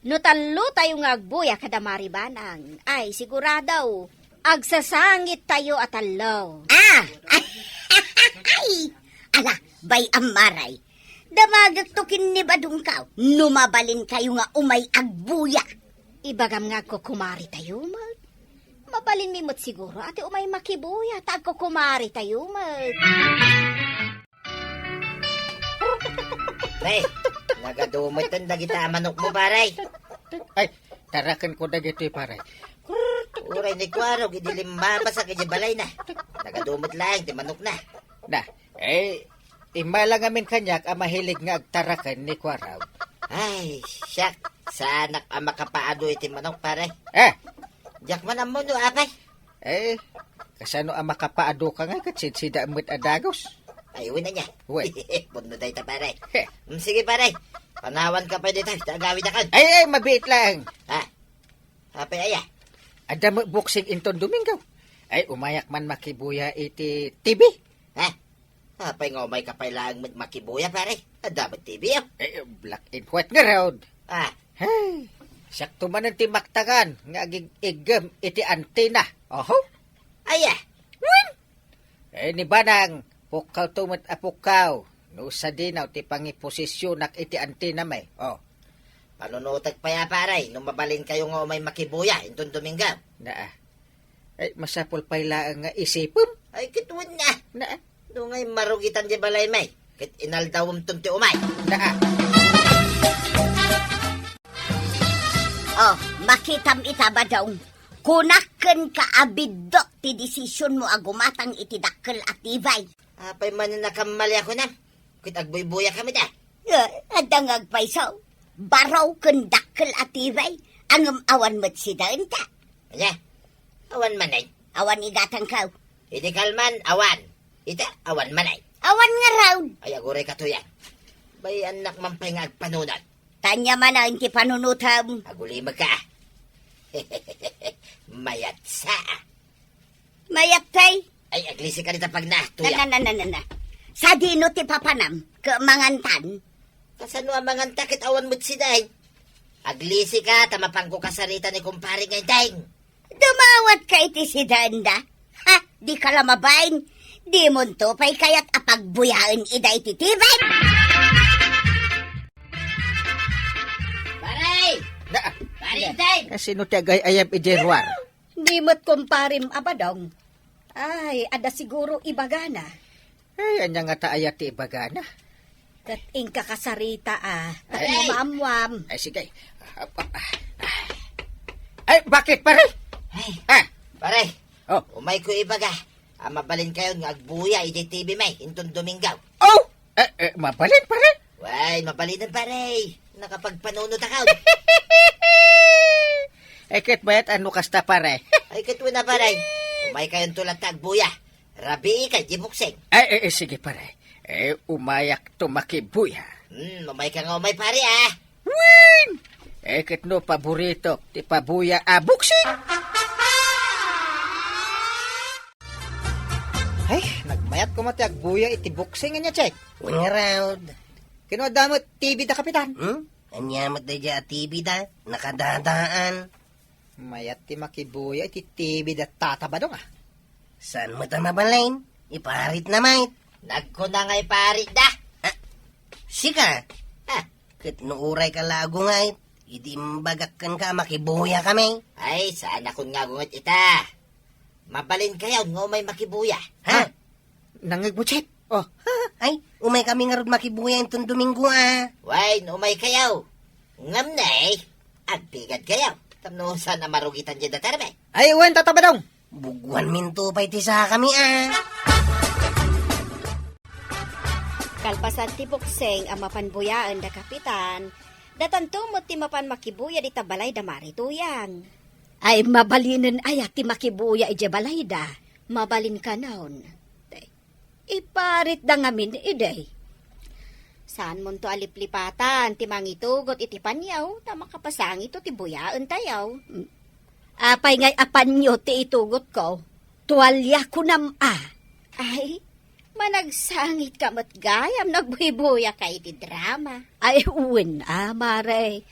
No talo tayo nga agbuya kada maribanang. Ay, siguradaw. Agsasangit tayo at alaw. Ay, ala, bay amaray. Damagak tokin ni Badong kaw. Numabalin kayo nga umay agbuya. Ibagam nga ko kumari tayo, mag. Mabalin mi mo't siguro ati umay makibuya. Tag ko kumari tayo, mag. Ay, nagadumot ang dagita manok mo paray. Ay, tarakan ko na gito'y paray. Uray ni Kwaro, gidilim mabasa kaya balay na. Nagadumot lang, ti manok na. Na, imalang amin kanyak ang mahilig nga agtarakan ni Kwaraw. Ay, siyak. Sanak ang makapaado iti manok paray. Diyak man ang mundo, apay. Kasano ang makapaado ka nga katsinsida mo't adagos? Ay, uwi na niya. Uwi. Puno tayo ta paray. Sige paray. Panawan ka pa dito. Tagawid na ka. Ay, mabiit lang. Apay, aya. Ada mo boxing inton Domingaw. Ay, umayak man makibuya iti TV. Apay nga umay kapay lang makibuya paray. Dapat TV yun. Black and white nga round. Ay, Sakto man ang timaktagan nga igam iti antena. Oho. aya. Ni banang pukaw tumat apukaw. No sa dinaw ti pangiposisyonak iti antena may. Panunutag pa ya paray. Nung mabalin kayo nga umay makibuya. Intong Domingaw. Ay, masapol pa ilaan nga isipon. Ay, kituwan na. Doon ngay marugitan di balay may. Kit inaldawam tunti umay. Makitam itaba daw. Kunaken ka abidok ti desisyon mo agumatang iti dakkel at ibay. Apay man na nakamali ako na. Kit agbuy-buya kami da. Adangag paisaw. Baraw kendakkel atibay. Ang awan mo't si Danta. Anya, awan manay. Awan igatang kau. Hindi kalman, awan. Ita, awan manay. Awan nga raw. Ay, agure ka to yan. Bay anak mampay nga agpanunan. Tanya man ang ti panunutam. Aguli ka. Mayat sa. Mayat tay. Ay, aglisi ka nita pag natuya. Na. Sa dino ti papanam. Kemangantan. Kasano ang mga takit awan mo't siday? Aglisi ka, tamapang ko kasarita ni kumpare ngay daing. Dumawat ka iti si Danda. Ha, di ka lamabain. Di mo to pa'y kaya't apagbuyaan ida iti tibay. Paray! Na, Paray, daing! sino tagay ayam ijerwar? Di mo't kumparim abadong. Ay, ada siguro ibagana. Ay, anya nga ta ayat ti ibagana. Kat ingka kasarita Tat Ay! mo maamwam. Ay, sige. Ay, bakit pare? Ay, Ah, paray! oh. Umay ko ibaga. Mabalin kayo nga agbuya, iti TV may, intong Domingaw. Oh! Mabalin pare? Way, mabalinan paray. Nakapagpanunod akaw. Kit bayat ano kasta pare? Ay, katwa na paray. Umay kayong tulad ta agbuya. Rabi ka, jibukseng. Ay, sige pare. Umayak tumakibuya. Umay ka nga umay pare Win! Kit no paborito, ti pabuya buksing. Ay, nagmayat ko mati agbuya iti buksing niya, check. Nga raud. Kino damot TV da kapitan. Anyamat da dya TV da. Nakadadaan. Mayat ti makibuya iti TV da tatabadong Saan mo ta mabalain? Iparit na mait. Nagko na nga'y pare da. Sika. Ha? Kat nuuray ka lago ngait. Idi mbagakkan ka makibuya kami. Ay, saan akong nga gungot ita? Mabalin kayo nga umay makibuya. Ha? Nangag mo, check. Oh, Ay, umay kami nga rod makibuya itong Domingo Way, umay kayo. Ngam na agpigad kayo. Tamnusan na marugitan dyan da terme. ay, uwan tatabadong. Buguan minto pa iti sa kami Kalpasan ti bukseng ang mapanbuyaan da kapitan. Datanto mo ti mapan makibuya di tabalay da marituyang. Ay mabalinin ayat ti makibuya ije balay da. Mabalin ka naon. Iparit da ngamin iday. Saan mo to aliplipatan ti mangitugot iti panyaw ta makapasang ito ti buyaan tayaw. Apay ngay apanyo ti itugot ko. Tuwalya ko Ay, managsangit ka mat gayam, nagbuhibuya ka iti drama. Ay, uwin mare.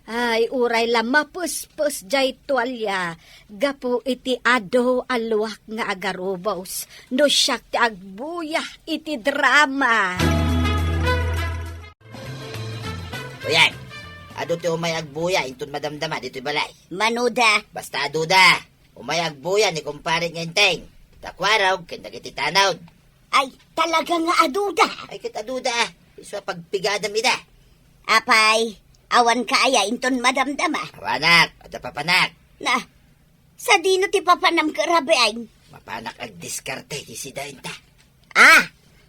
Ay, uray lang mapuspus jay tuwalya. Gapo iti ado aluak nga agarubos. No siyak ti agbuya iti drama. Uyan, ado ti umay agbuya, intun madamdama dito'y balay. Manuda. Basta aduda, umay agbuya ni kumpare ngenteng. Takwaraw, kinagiti tanaw. Ay, talaga nga aduda. Ay, kita duda iso pagpigadam ida. Apay, awan ka aya inton madamdama. Awanak, at papanak. Na, sa dino ti papanam karabean. Mapanak agdiskarte, isidain ta. Ah,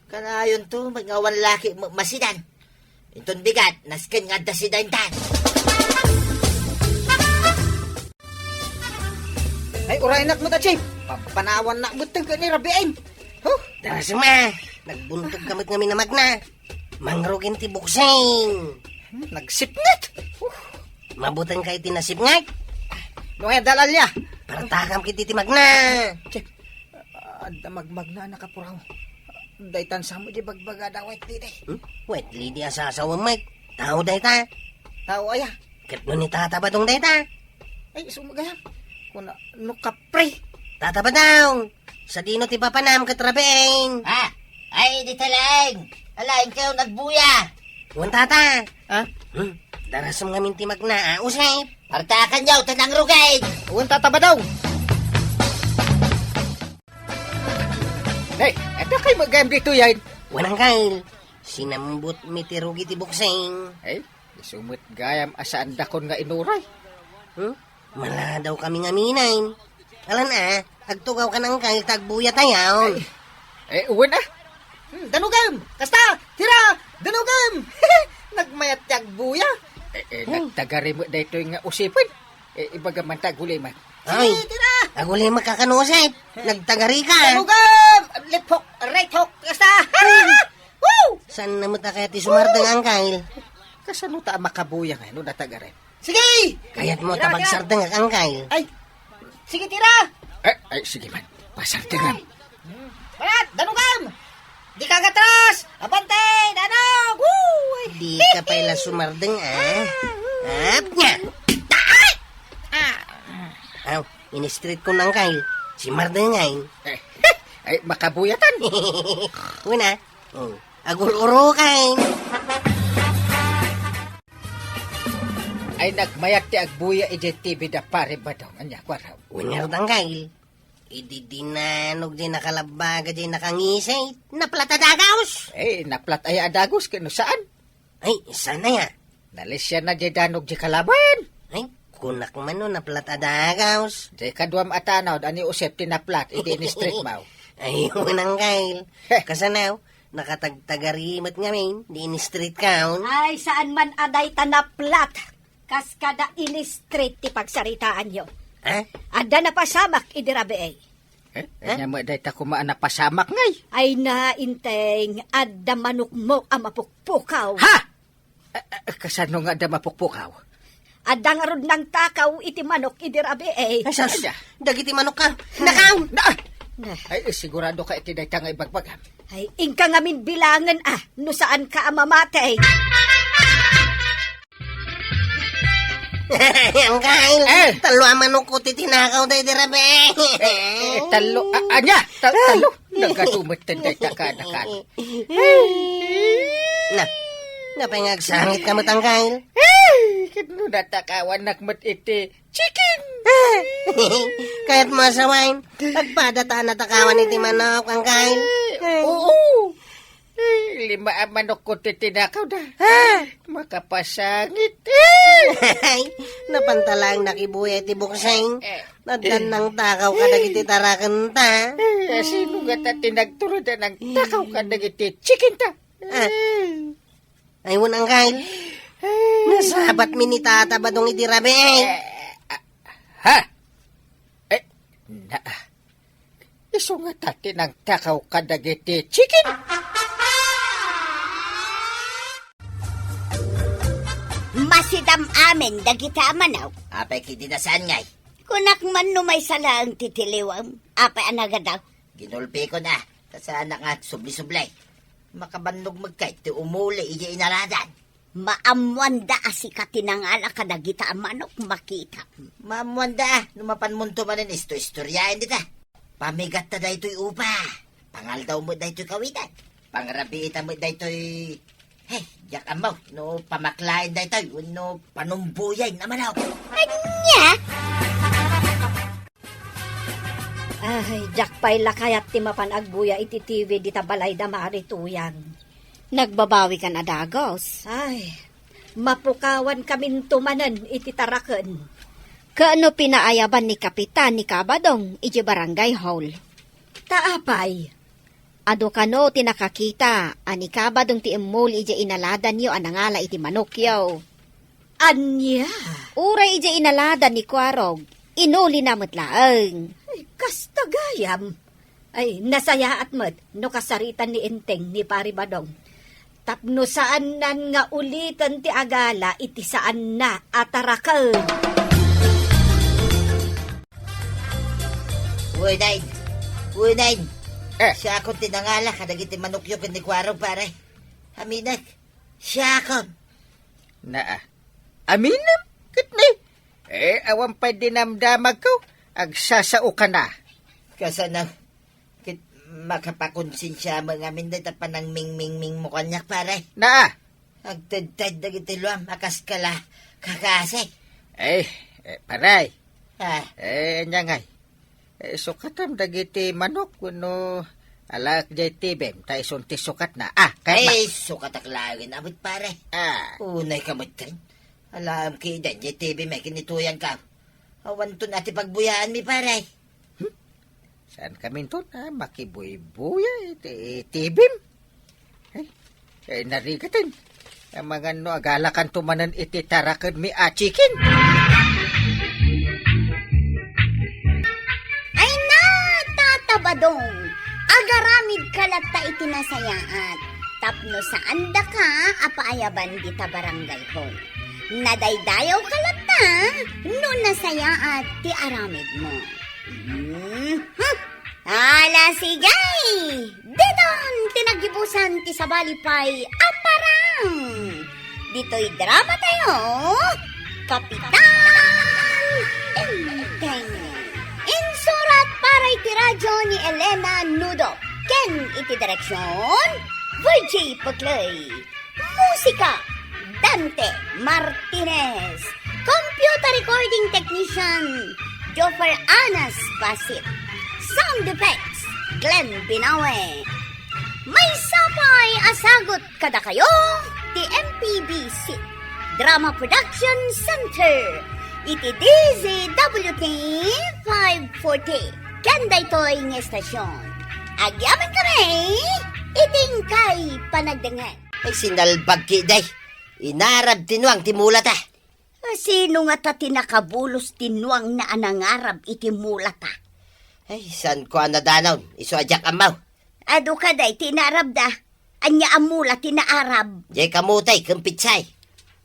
Kanayon to, magawan laki masidan. Intun bigat, nasken nga da sidain ta. Ay, uraynak mo ta, check. Papanawan na butang ka ni Rabiain. Huh? Darasma, nagbuntog kamit nga minamag na. Mangrugin ti bukseng. Nagsipngat. Mabutan kay tinasipngat. Nung dalal niya. Partakam kiti ti magna. Check. Ada magmag na nakapuraw. Daytan sa mo di bagbaga dawit di day. Wait, lidi asasawa Mike. Tao day ta. Tao aya. Katno ni tata ba dong day ta? Ay, sumagayam. Kuna, nukapre. Tata ba daw? Sa dino ti papanam katrabeng. Ha? Ay, di talang. Alain kayo nagbuya. Uwan tata. Ha? Darasam nga minti magna. Usay. Partakan yaw, tanang rugay. Uwan tataba daw. Hey, eto kay magayam dito yan. Wanang kail. Sinambut mitirugi ti bukseng. Ay, isumit gayam asaan dakon nga inuray. Mala daw kami nga minain. Alan agtugaw ka ng kail tagbuya tayaw. Uwan Danugam! Kasta! Tira! Danugam! nagtagari mo dito nga usipin. Ibaga man taguli man. Ay, aguli magkakanusay. Nagtagari ka. Tanugam! Left hook, right hook, kasta! Woo! Saan naman ta kaya ti sumardeng angkayl? Kasano ta makabuya nga, no natagari? Sige! Kayat mo tabag sardeng ang angkayl. Ay, sige tira! Ay, sige man. Pasartingan. Balat, danugam! Di ka gatras! Abante, danog! Woo! Di ka pala sumardeng Ap nga. Aw, in-street ko ng angkayl. Si Mardeng ngayon. Ay, makabuyatan. Una, agul-uro kay. Ay, nagmayat ti agbuya TV da pare ba daw? Anya, kwaraw. Unyar angkayl. Idi dinanog di nakalabaga di nakangisay. Naplatadagaos. Naplat ay adagos kano saan? Ay, sana ya. Nalisya na di danog di kalaban. Ay, kunak man no naplatadagaos. Di kaduam atanaw, ani usep tinaplat, hindi ni street maw. Ayun angkayl. Kasanaw, nakatagtagarimat ngamin, di ni street count. Ay, saan man aday tanaplat. Kaskada in-street ti pagsaritaan nyo. Ha? Ada na pasamak idirabe ay. Anya mo day ta kumaan na pasamak ngay. Ay nainteng adda manok mo ang mapukpukaw. Ha! Kasano nga da mapukpukaw? Adda nga rod ng takaw iti manok idirabe ay. Ay, sas, dagiti manok ka. Nakaw! Ay, sigurado ka iti day ta nga ibagbagam. Ay, ingka ngamin bilangan no saan ka amamatay. Angkayl, talo ang manok ko titinakaw day dirabe. Talo, anya, talo. Nagkatumot day ta ka anakan. Napangagsangit ka matangkayl. Kano natakawan nakmat iti chicken. Kahit masawain, pagpadata natakawan iti manok, angkayl. Oo. Lima ang manok ko titinakaw da. Makapasangit. Ay, napantalang nakibuya iti bukseng. Nadan ng takaw ka dagiti tarakan ta. Sino nga ta tinagturo da ng takaw ka iti chicken ta? Ay, unang kail. Nasabat minitata ba dong iti rabe? Ha? Iso nga ta tinagtakaw ka iti chicken? Masidam amin, dagita manaw. Apay kiti na saan ngay? Kunak man no may salang titiliwam. Apay anaga daw. Ginulpi ko na. Kasana nga subli-sublay. Makabandog magkait ti umuli iya inaradan. Maamuan da asika tinangala ka dagita manok makita. Mamuanda, numapan munto manin istoryahin dita. Pamigat ta daytoy upa. Pangal daw mo daytoy kawitan. Pangrabi ita mo daytoy... Hey, jak amaw, no pamaklain daytoy, no panumbuyay naman ako. Anya? Ay, jakpay lakayat ti mapanagbuya iti TV di tabalay da marituyang. Nagbabawi ka na dagos. Ay, mapukawan kamin tumanan iti taraken. Kaano pinaayaban ni Kapitan ni Kabadong iti barangay hall? Taapay. Ado kano tinakakita, ani Kabadong ti emol iti inaladan yo anangala iti manokyaw. Anya? Uray iti inaladan ni Kwarog, inuli na matlaeng. Ay, kastagayam. Ay, nasaya at mat, no kasaritan ni Enteng ni Pari Badong. Tapno saan nan nga ulitan ti agala, iti saan na atarakal. Uy, Nain. Siya akong tinangala, kadagiti manukyo ni Kwarog, pare. Aminag, siya akong. Aminam? Kitni? Awan pa dinamdamag ko. Agsasao ka na. Kasana, makapakonsensya mo nga min dito pa ng ming-ming-ming mo kanyak, pare. Agtad-tad dagiti luam, makaskala, kakase. Paray. Ha? Anya ngay. Sukatam dagiti manok kuno alak jay tibem tayo sunti sukat na. Sukat aklawin abot, pare. Unay kamot kan. Alam ki dan jay tibem may kinituyan ka. Awan to nati pagbuyaan mi, pare. Saan kami to na makibuy-buya iti tibem? Narigatin. Ang mga no, agalakan tumanan iti tarakan mi achikin. Ay na, tatabadong. Agaramid kalata iti nasayaat. Tapno saan da ka, apaayaban di ta barangay hall. Nadaydayaw kalata, no nasayaat ti aramid mo. Ala sigay! Diton, tinagibusan ti sabalipay aparang! Dito'y drama tayo, Kapitan Enteng. Insurat para iti radyo ni Elena Nudo. Ken iti direksyon, Virgie Paclay. Musika, Dante Martinez. Computer recording technician, Joffer Anas Basit. Sound effects, Glenn Binawe. May sapay asagot kada kayo, ti MPBC Drama Production Center. Iti DZWT 540. Kanda ito'y ng estasyon. Agyaman kami, iting kay panagdangan. Ay sinalbag ki day. Inarab tinuang timula ta. Sino nga ta tinakabulos tinuang na anangarab iti mula ta? Ay san ko anadanon. Iso ajak amaw. Ado ka day, tinarab da. Anya amula tinaarab. Jay kamutay kang pitsay.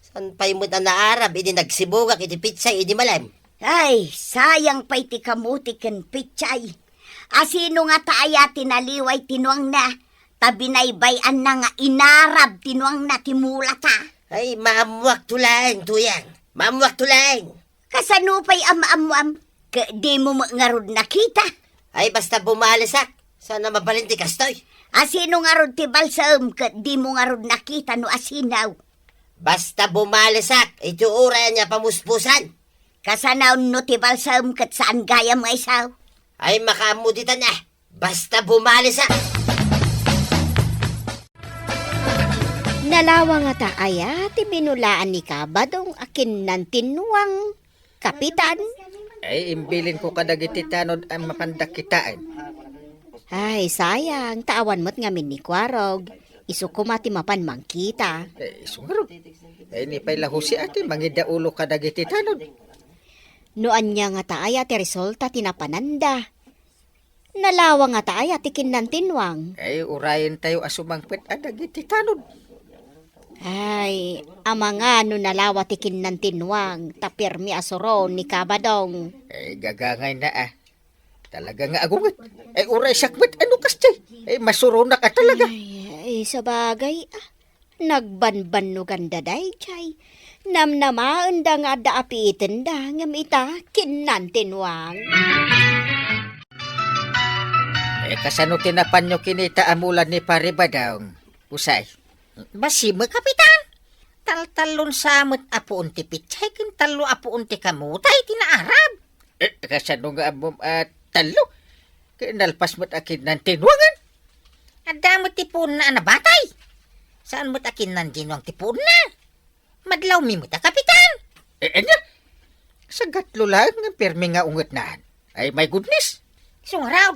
San pa'y mo na naarab. Idi nagsibugak iti pitsay idi malam. Ay, sayang pa iti kamuti ken pichay. Asino nga taaya tinaliway tinuang na. Tabinaybayan na nga inarab tinuang na timula ta. Ay maamuak tulaeng tuyang. Maamuak tulaeng. Kasanupay am-am-am. Di mo ngarod nakita. Ay basta bumalisak. Sana mabalinti kastoy. Asino ngarod ti balsam kat di mo ngarod nakita no asinaw. Basta bumalisak. Ito ura niya pamuspusan. Kasanaw no ti balsam kat saan gayam nga isaw. Ay makamuditan na. Basta bumalisak. Nalawa nga taaya, ti binulaan ni Kabadong akin ng tinuang kapitan. Ay, imbilin ko kadagiti tanod ang mapandakitaan. Ay, sayang, taawan mo't ngamin ni Kwarog. Isu kumati mapan mangkita. Sungaro. Ay, ni pay lahu si ate, mangidaulo kadagiti tanod. Noan niya nga taaya ti resulta tinapananda. Nalawa nga taaya ti kinan tinuang. Ay, urayan tayo asumangpit adagiti tanod. Ay, amanga no nalawa ti kinan tinuang, tapirmi asoron ni Kabadong. Ay, gagangay na Talaga nga agungat. Ay, uray sakbet, ano kastay? Ay, masurunak ka talaga. Ay, sa bagay, nagbanban no ganda day, chay. Namnamaan da nga daapitin da, ngam ita, kinan tinuang. Eh, kasano tinapan nyo kinita amulan ni Paribadong? Usay. Basimo, kapitan. Taltalon samot apo unti pitsay, kin talo apo unti kamutay, tinaarab. Eh, kasano nga amom talo? Kinalpas mo't akin ng tinuangan. Adamot tipon na anabatay. Saan mo't akin ng ginwang tipon na? Madlaw mi mo ta, kapitan. Anya? Sagatlo lang ng permi nga ungot naan. Ay, my goodness. Sungaraw.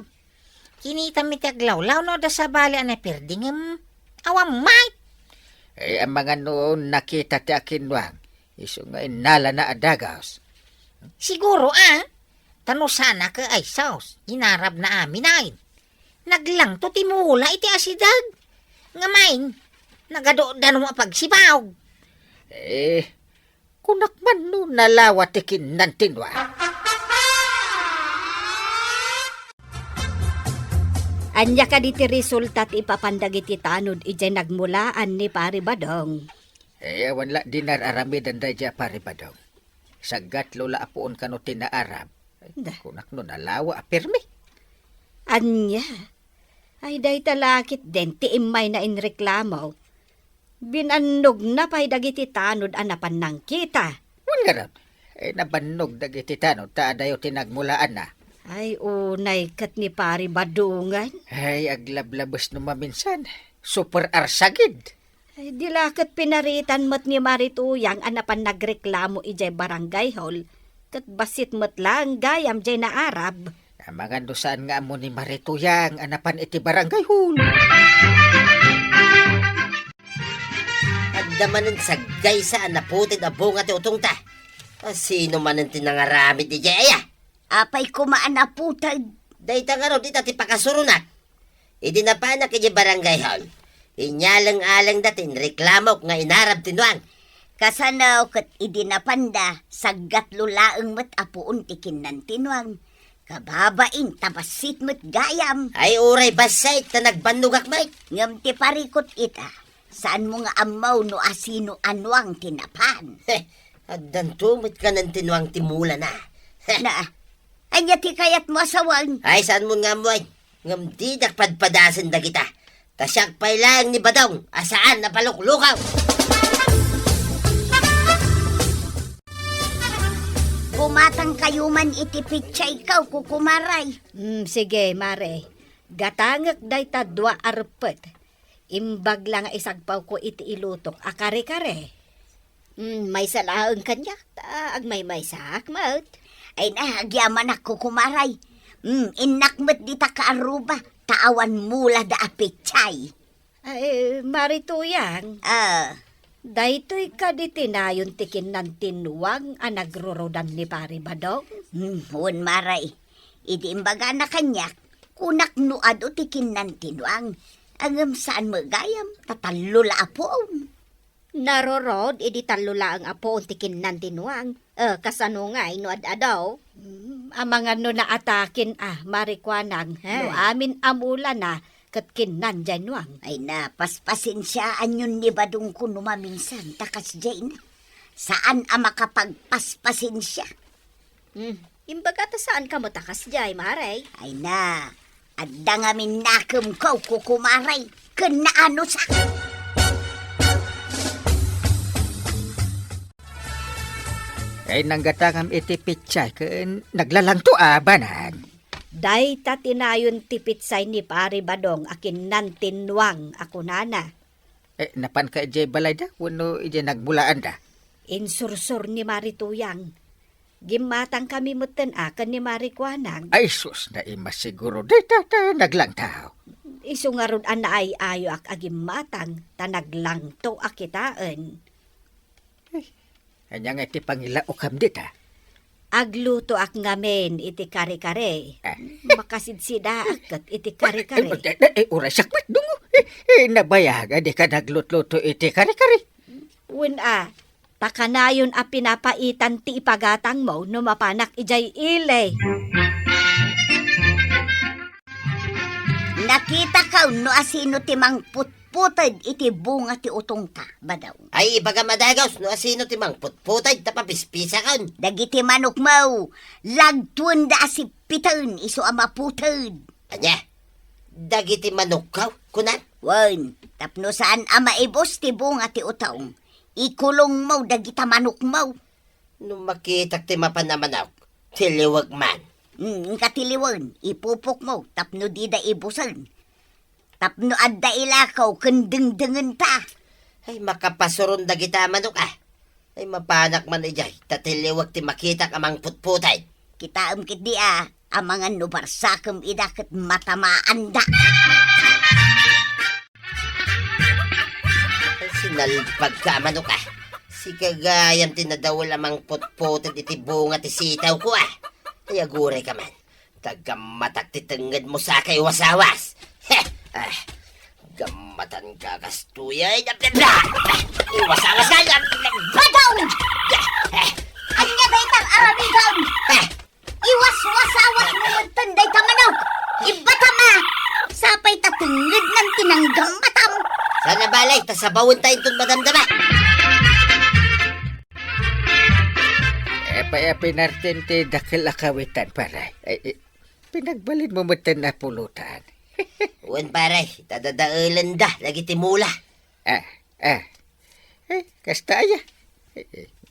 Kinita mi taglawlaw no da sa bali na perdingem awam might. Ay, ang mga noon nakita ti akin wang. Iso nga inala na adagaws. Siguro tano sana ka ay saus. Inarab na amin ay. Naglang to timula iti asidag. Ngamain, nagado da mo pagsibaw. Eh, kunakman no nalawa ti kinantinwa. Anya ka diti resulta ti ipapandag iti tanod ijay nagmulaan ni Paribadong. Eh, awan la dinararami danday dya Paribadong. Sagat lola apuon ka no tinaarab. Kunak no nalawa apirmi. Anya, ay day talakit den ti imay na inreklamo. Binanog na pa'y dagiti tanod anapan ng kita. Wan nga ron. Eh, nabanog dagiti tanod taadayo tinagmulaan na. Ay unay kat ni Paribadungan. Ay, aglablabas no maminsan. Super arsagid. Ay dilakit pinaritan mo't ni Marituyang anapan nagreklamo ijay barangay hall. Kat basit mo't lang gayam jay na Arab. Ang mga dosaan nga mo ni Marituyang anapan iti barangay hul. Damanan sa gaysa na putid abong ati utong ta. Sino man ang tinangaramid di Jaya? Apay kumaan na putad. Dayta nga ro, di tati pakasurunak. Idi na pa na kaya barangay hall. Inyalang-alang datin, reklamok nga inarab tinuang. Kasanaw kat idinapanda, saggat lulaang mat apuun tikin ng tinwang. Kababain, tabasit mat gayam. Ay uray basay, ta nagbandugak may. Ngam ti parikot ita, saan mo nga amaw no asino anwang tinapan. Addan tumit ka ng tinuang timula na. Na, anya ti kayat mo asawang. Ay saan mo nga mo ay? Ngam di nakpadpadasan da kita. Tasyak pay lang ni Badong, asaan na paluklukaw. Bumatang kayo man itipitsay ikaw kukumaray. Sige, mare. Gatangak day ta dua arpet. Imbag lang isagpaw ko iti ilutok. Akare-kare. May salaang kanya. Ag may sakmat. Ay na, agyaman ako kumaray. Inakmat di ta kaaruba. Taawan mula da apitsay. Ay, marituyang. Daytoy ka di tinayon tikin ng tinuwang ang nagrorodan ni Pari Badong. Huwag maray. Idi imbaga na kanyak. Kunak nuad o tikin ng tinuwang. Angam saan magayam. Tatalula apo. Narorod, idi talula ang apo tikin ng tinuang. Kasano nga, inuad adaw. Ang mga no na atakin marikwanang. No amin amula na katkin nandyan wang. Ay na, paspasin siya anyon ni Badong ko numaminsan. Takas Jane. Saan ang makapagpaspasin siya? Imbaga ta saan ka mo takas jay, maray? Ay na, adda nga minakam ko kukumaray. Kanaano sa... Ay nanggatangam iti pitsay ka naglalanto banan. Day ta tinayon tipitsay ni Pari Badong akin nantinwang ako nana. Napan ka ijay balay da? Wano ijay nagmulaan da? Insursur ni Marituyang. Gimatang kami mutan akan ni Marikwanang. Ay sus, na ima siguro. Day tata naglangtaw. Isungarod an na ay ayo ak agimatang tanaglangto akitaan. Anya nga iti pangila ukam dita. Agluto ak ngamen iti kare-kare. Makasidsida akat iti kare-kare. Uray sakmat dungo. Nabayaga di ka naglutluto iti kare-kare. Wala, takanayon a pinapaitan ti ipagatang mo no mapanak ijay ile. Nakita ka no asino timang putputad iti bunga ti utong ta, Badaw. Ay ibaga madagaws, no asino timang putputay tapapispisa kan. Dagiti manok mau, lagtuan da asipitan iso amaputad. Anya, dagiti manukaw, kunan. Wan, tapno saan amaibos ti bunga ti utong. Ikulong mo dagita manok mo. Nung makitak ti mapanamanaw, tiliwag man. Katiliwan, ipupok mo, tapno di da ibusan. Tapno adda ilakaw, kandeng-dengen ta. Ay makapasuron dagita manok Ay mapanak man ijay, tatiliwag ti makitak amang putputay. Kita kit di amangan no barsakam idakat matamaan da. Ay sinalpag ka manok Si kagayam tinadawal amang putputay iti bunga ti sitaw ko Ay aguray ka man. Tagamatak ti tengad mo sa kay wasawas. Gamatan ka kastuyay. Iwasawas ka yan. Badaw! Anya ba itang aramigan? Iwas-wasawas mo magtanday ka manaw. Ibata ma! Sapay tatungid ng tinanggang matam. Sana balay, tasabawin tayo itong madamdama. Pinartin ti dakil akawitan paray. Pinagbalin mo matan na pulutan. Uwan paray, tadadaulan da, lagi timula. Kasta aya.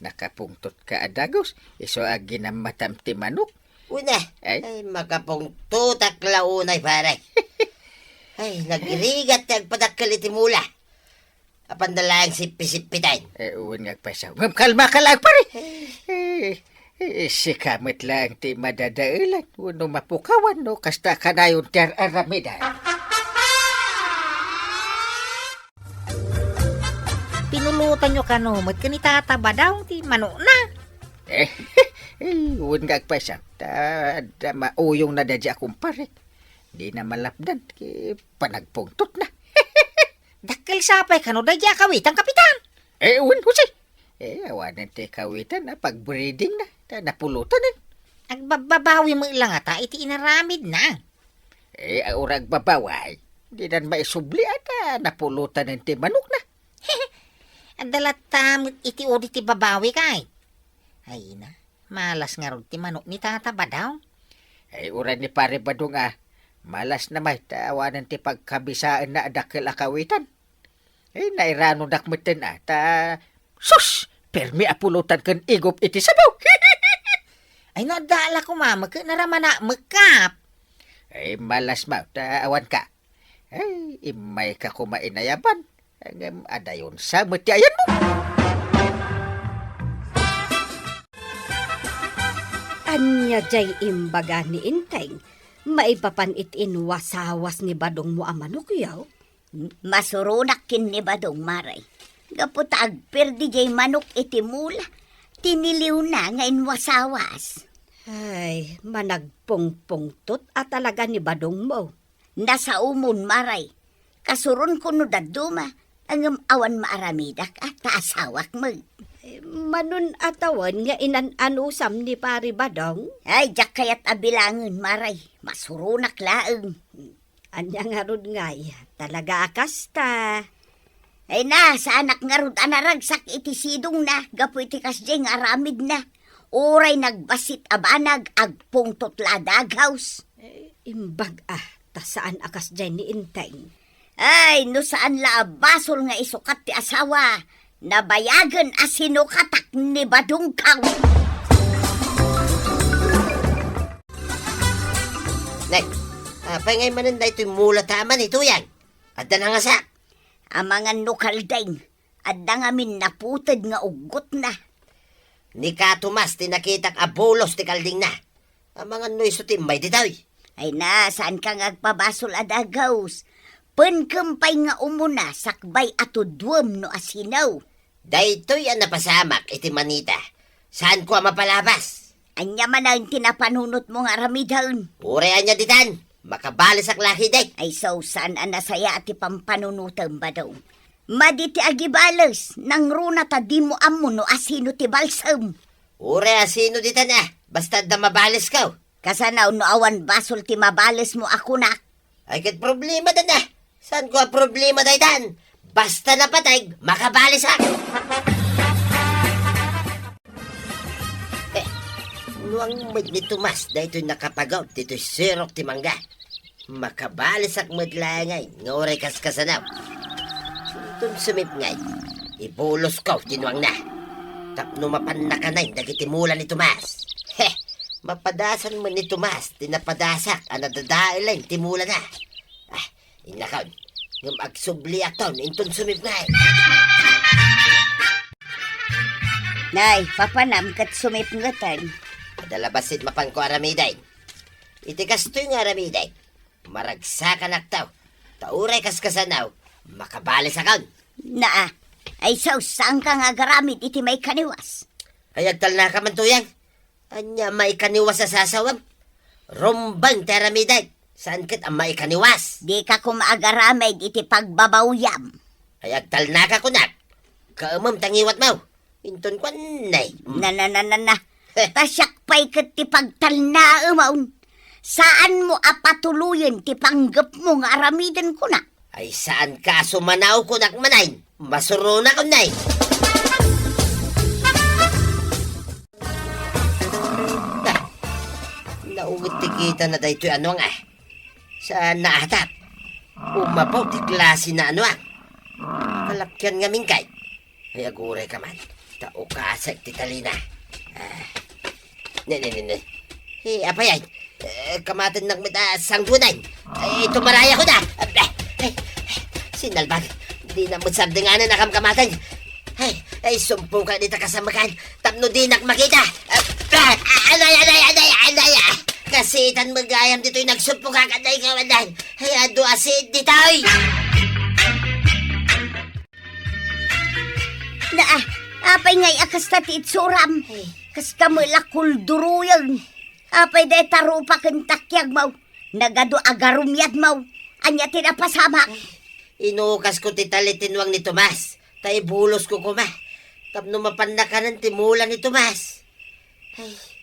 Nakapungtot ka adagos. Iso agi na matam ti manok. Una, ay makapong tutak launay paray. Ay, nagrigat nagpadakal timula. Apandalang si pisipitay. Uwan ngagpasaw. Kalma ka lang pare. Si kamit lang ti madadailan. Uno mapukawan no. Kasta ka na yung tiar aramidan. pinulutan nyo kanumot kanitataba daw ti mano na. Huwag nga agpaisak. Mauyong na dadya akong pare. Di na malapdan. Panagpungtot na. Dakil sapay kano dadya kawitang kapitan. Uwan, Jose. Awanan ti kawitan na pag-breeding na. Napulutan na. Agbababawi mo ilang ata iti inaramid na. Urag babaway. Di na maisubli at napulutan ng ti manok na. Adalat iti uri ti babawi kay. Ay na, malas nga ron ti manok ni tataba daw. Uran ni pare badong malas na may tawanan ti pagkabisaan na dakil akawitan. Nairano dakmeten sus! Permi apulutan kan igop iti sabaw. Ay nadala ko mama ka naraman na magkap. Malas ma, awan ka. Imay ka kumainayaban. Adayon sa matiayan mo. Anya jay imbaga ni Inteng, maipapan itin wasawas ni Badong mo amanok yaw. Masurunak kin ni Badong Maray. Gapot agperdi jay manok iti mula. Tiniliw na ngayon wasawas. Ay, managpungpungtot at talaga ni Badong mo. Nasa umon Maray. Kasurun ko no daduma. Ang awan maaramidak at taasawak mo. Manun atawan nga inananusam ni Pari Badong. Ay, jak kayat abilangan Maray. Masurunak laeng. Anya nga rod ngay, talaga akasta. Ay na, sa anak nga rod anaragsak iti sidong na. Gapo iti kasjeng aramid na. Oray nagbasit abanag agpungtot ladaghaus. Imbag tasaan akas dyan ni Inteng. Ay, no saan la basol nga isukat ti asawa. Nabayagan asinukatak ni Badong Kaw. Nay, pangay manan da ito'y mula taman ito yan. At na nga sa. Ang mga nukaldeng, at nga min naputad nga ugot na. Ni Katumas, tinakitak abolos ti kalding na. Ang mga noiso ti may ditaw. Ay na, saan ka ngagpabasol adagaws? Penkampay nga umuna, sakbay ato duwam no asinaw. Daytoy ang napasamak iti manita. Saan ko mapalabas? Anya man ang tinapanunot mo nga ramidaon. Urean niya ditan. Makabalis ak laki day. Ay so, saan ang nasaya ati pampanunutan ba daw? Maditi agibales, nang runa ta di mo amo no asino ti balsam. Ure asino ditan basta da mabalis ka. Kasanaw no awan basol ti mabales mo ako na. Ay kat problema dan Saan ko ang problema daytan? Basta napatay, makabalis ako. Nuang may ni Tomas, dahito'y nakapagaw, dito'y sirok ti mangga. Makabalis ak madlangay, nga oray kaskasanaw. Itong sumip ngay, ibulos ko, tinuang na. Tapno mapannakanay, dagitimulan ni Tomas. Mapadasan mo ni Tomas, tinapadasak, anadadailay, timula na. Inakaw, ngam agsubli aton, intong sumip ngay. Nay, papanam kat sumip ngatan. Madalabasit mapan ko aramiday. Itikas to'y nga aramiday. Maragsakan aktaw. Tauray kaskasanaw. Makabalis akon. Naa, ay saan ka nga garamit iti may kaniwas. Ayagtal na ka man tuyang. Anya may kaniwas sa sasawam. Rumbang ti aramiday. Saan kat ang may kaniwas? Di ka kumaagaramid iti pagbabawyam. Ayagtal na ka kunak. Kaamam tangiwat mo. Inton ko nay. Na. Tasyak pa'y kat ti pagtalna umaun. Saan mo apatuluyan ti panggap mo nga aramidan ko na? Ay saan ka sumanaw kunak manayin? Masuro na ko nay. Naungit ti kita na daytoy ano nga. Saan naatap? Umapaw ti klase na ano Kalakyan nga mingkay. Ay aguray ka man. Tao kasag ti talina. Ne. Apay ay. Kamatin ng sanggunan. Tumaraya ko na. Sinalbag. Di na magsabdinganan na kamkamatan. Ay, sumpong ka dito kasamakan. Tapno di nakmakita. Anay. Kasitan magayam dito'y nagsumpong kakaday kawadan. Ay, ado asid dito'y. Apay ngay akas na ti itsuram. Kas kamula kulduruyag. Apay day tarupa kentakyag mo. Nagado agarumyad mo. Anya tinapasamak. Inukas ko ti talitinwang ni Tomas. Tay bulos ko kuma. Tapno mapanakanan ti mula ni Tomas.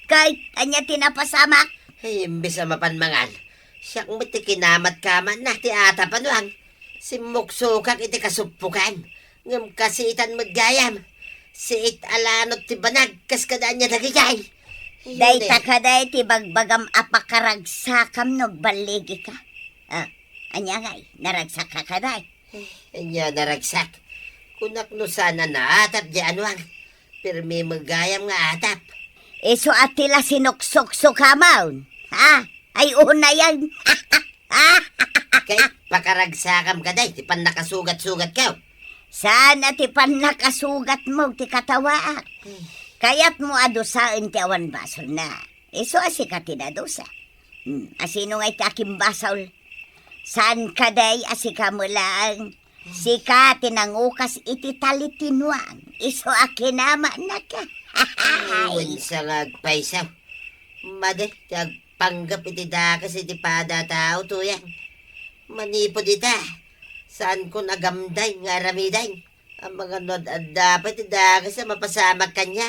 Kahit anya tinapasamak. Ay, imbis na mapanmangal. Siyak mo ti kinamat kaman na ti ata panuang. Simuksukak iti kasupukan. Ngam kasiitan maggayam. Siit alanot ti banag. Kas kadaan niya nagigay. Day takaday ti bagbagam apakaragsakam no baligi ka. Anya ngay, naragsak ka kaday. Anya naragsak. Kunak no sana na atap di anuang. Pirmi maggayam nga atap. Iso atila sinuksok ka maun. Ay una yan. Kay pakaragsakam ka day. Ti pan nakasugat-sugat ka. Sana ti pan nakasugat mo ti katawaak. Kayat mo adusaan ti awan basol na. Iso asi ka tinadusa. Asino nga'y takim basol. Saan ka day asi ka mo lang. Sika tinangukas iti talitinwang. Iso akinama na ka. Ay, sa ngagpaisaw. Made, ti agpanggap iti dakas iti pada tao tuyang. Manipod ita. Saan ko nagamday nga ramiday. Ang mga nod at dapat iti dakas na mapasamak kanya.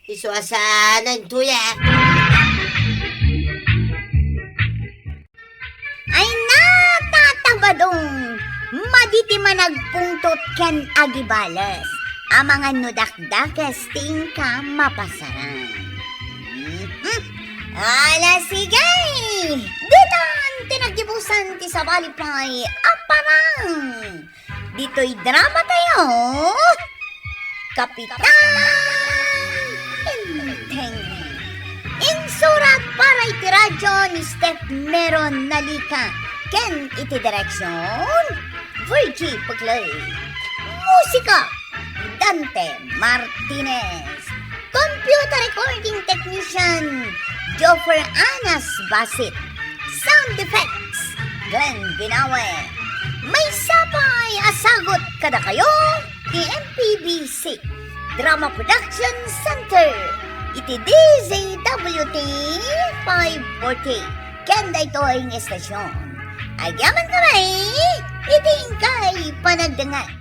Iso asanan tuyang. Ay natatabadong. Maditi managpungtot ken agibalas. Ang mga nudakdakas tingka mapasaran. Ala sigay! Ditan tinagibusan ti sabalipay aparang. Dito'y drama tayo. Kapitan Inteng. Insurat para iti radyo ni Steph Meron Nalika. Ken iti direksyon Virgie Puglay. Musika Dante Martinez. Computer recording technician Joffer Anas Basit. Sound effects Glenn Binawe. May sapay asagot kada kayo di MPBC Drama Production Center. Iti DZWT 540. Kenda ito ang estasyon. Ayaman kamay, iting kay panagdangan.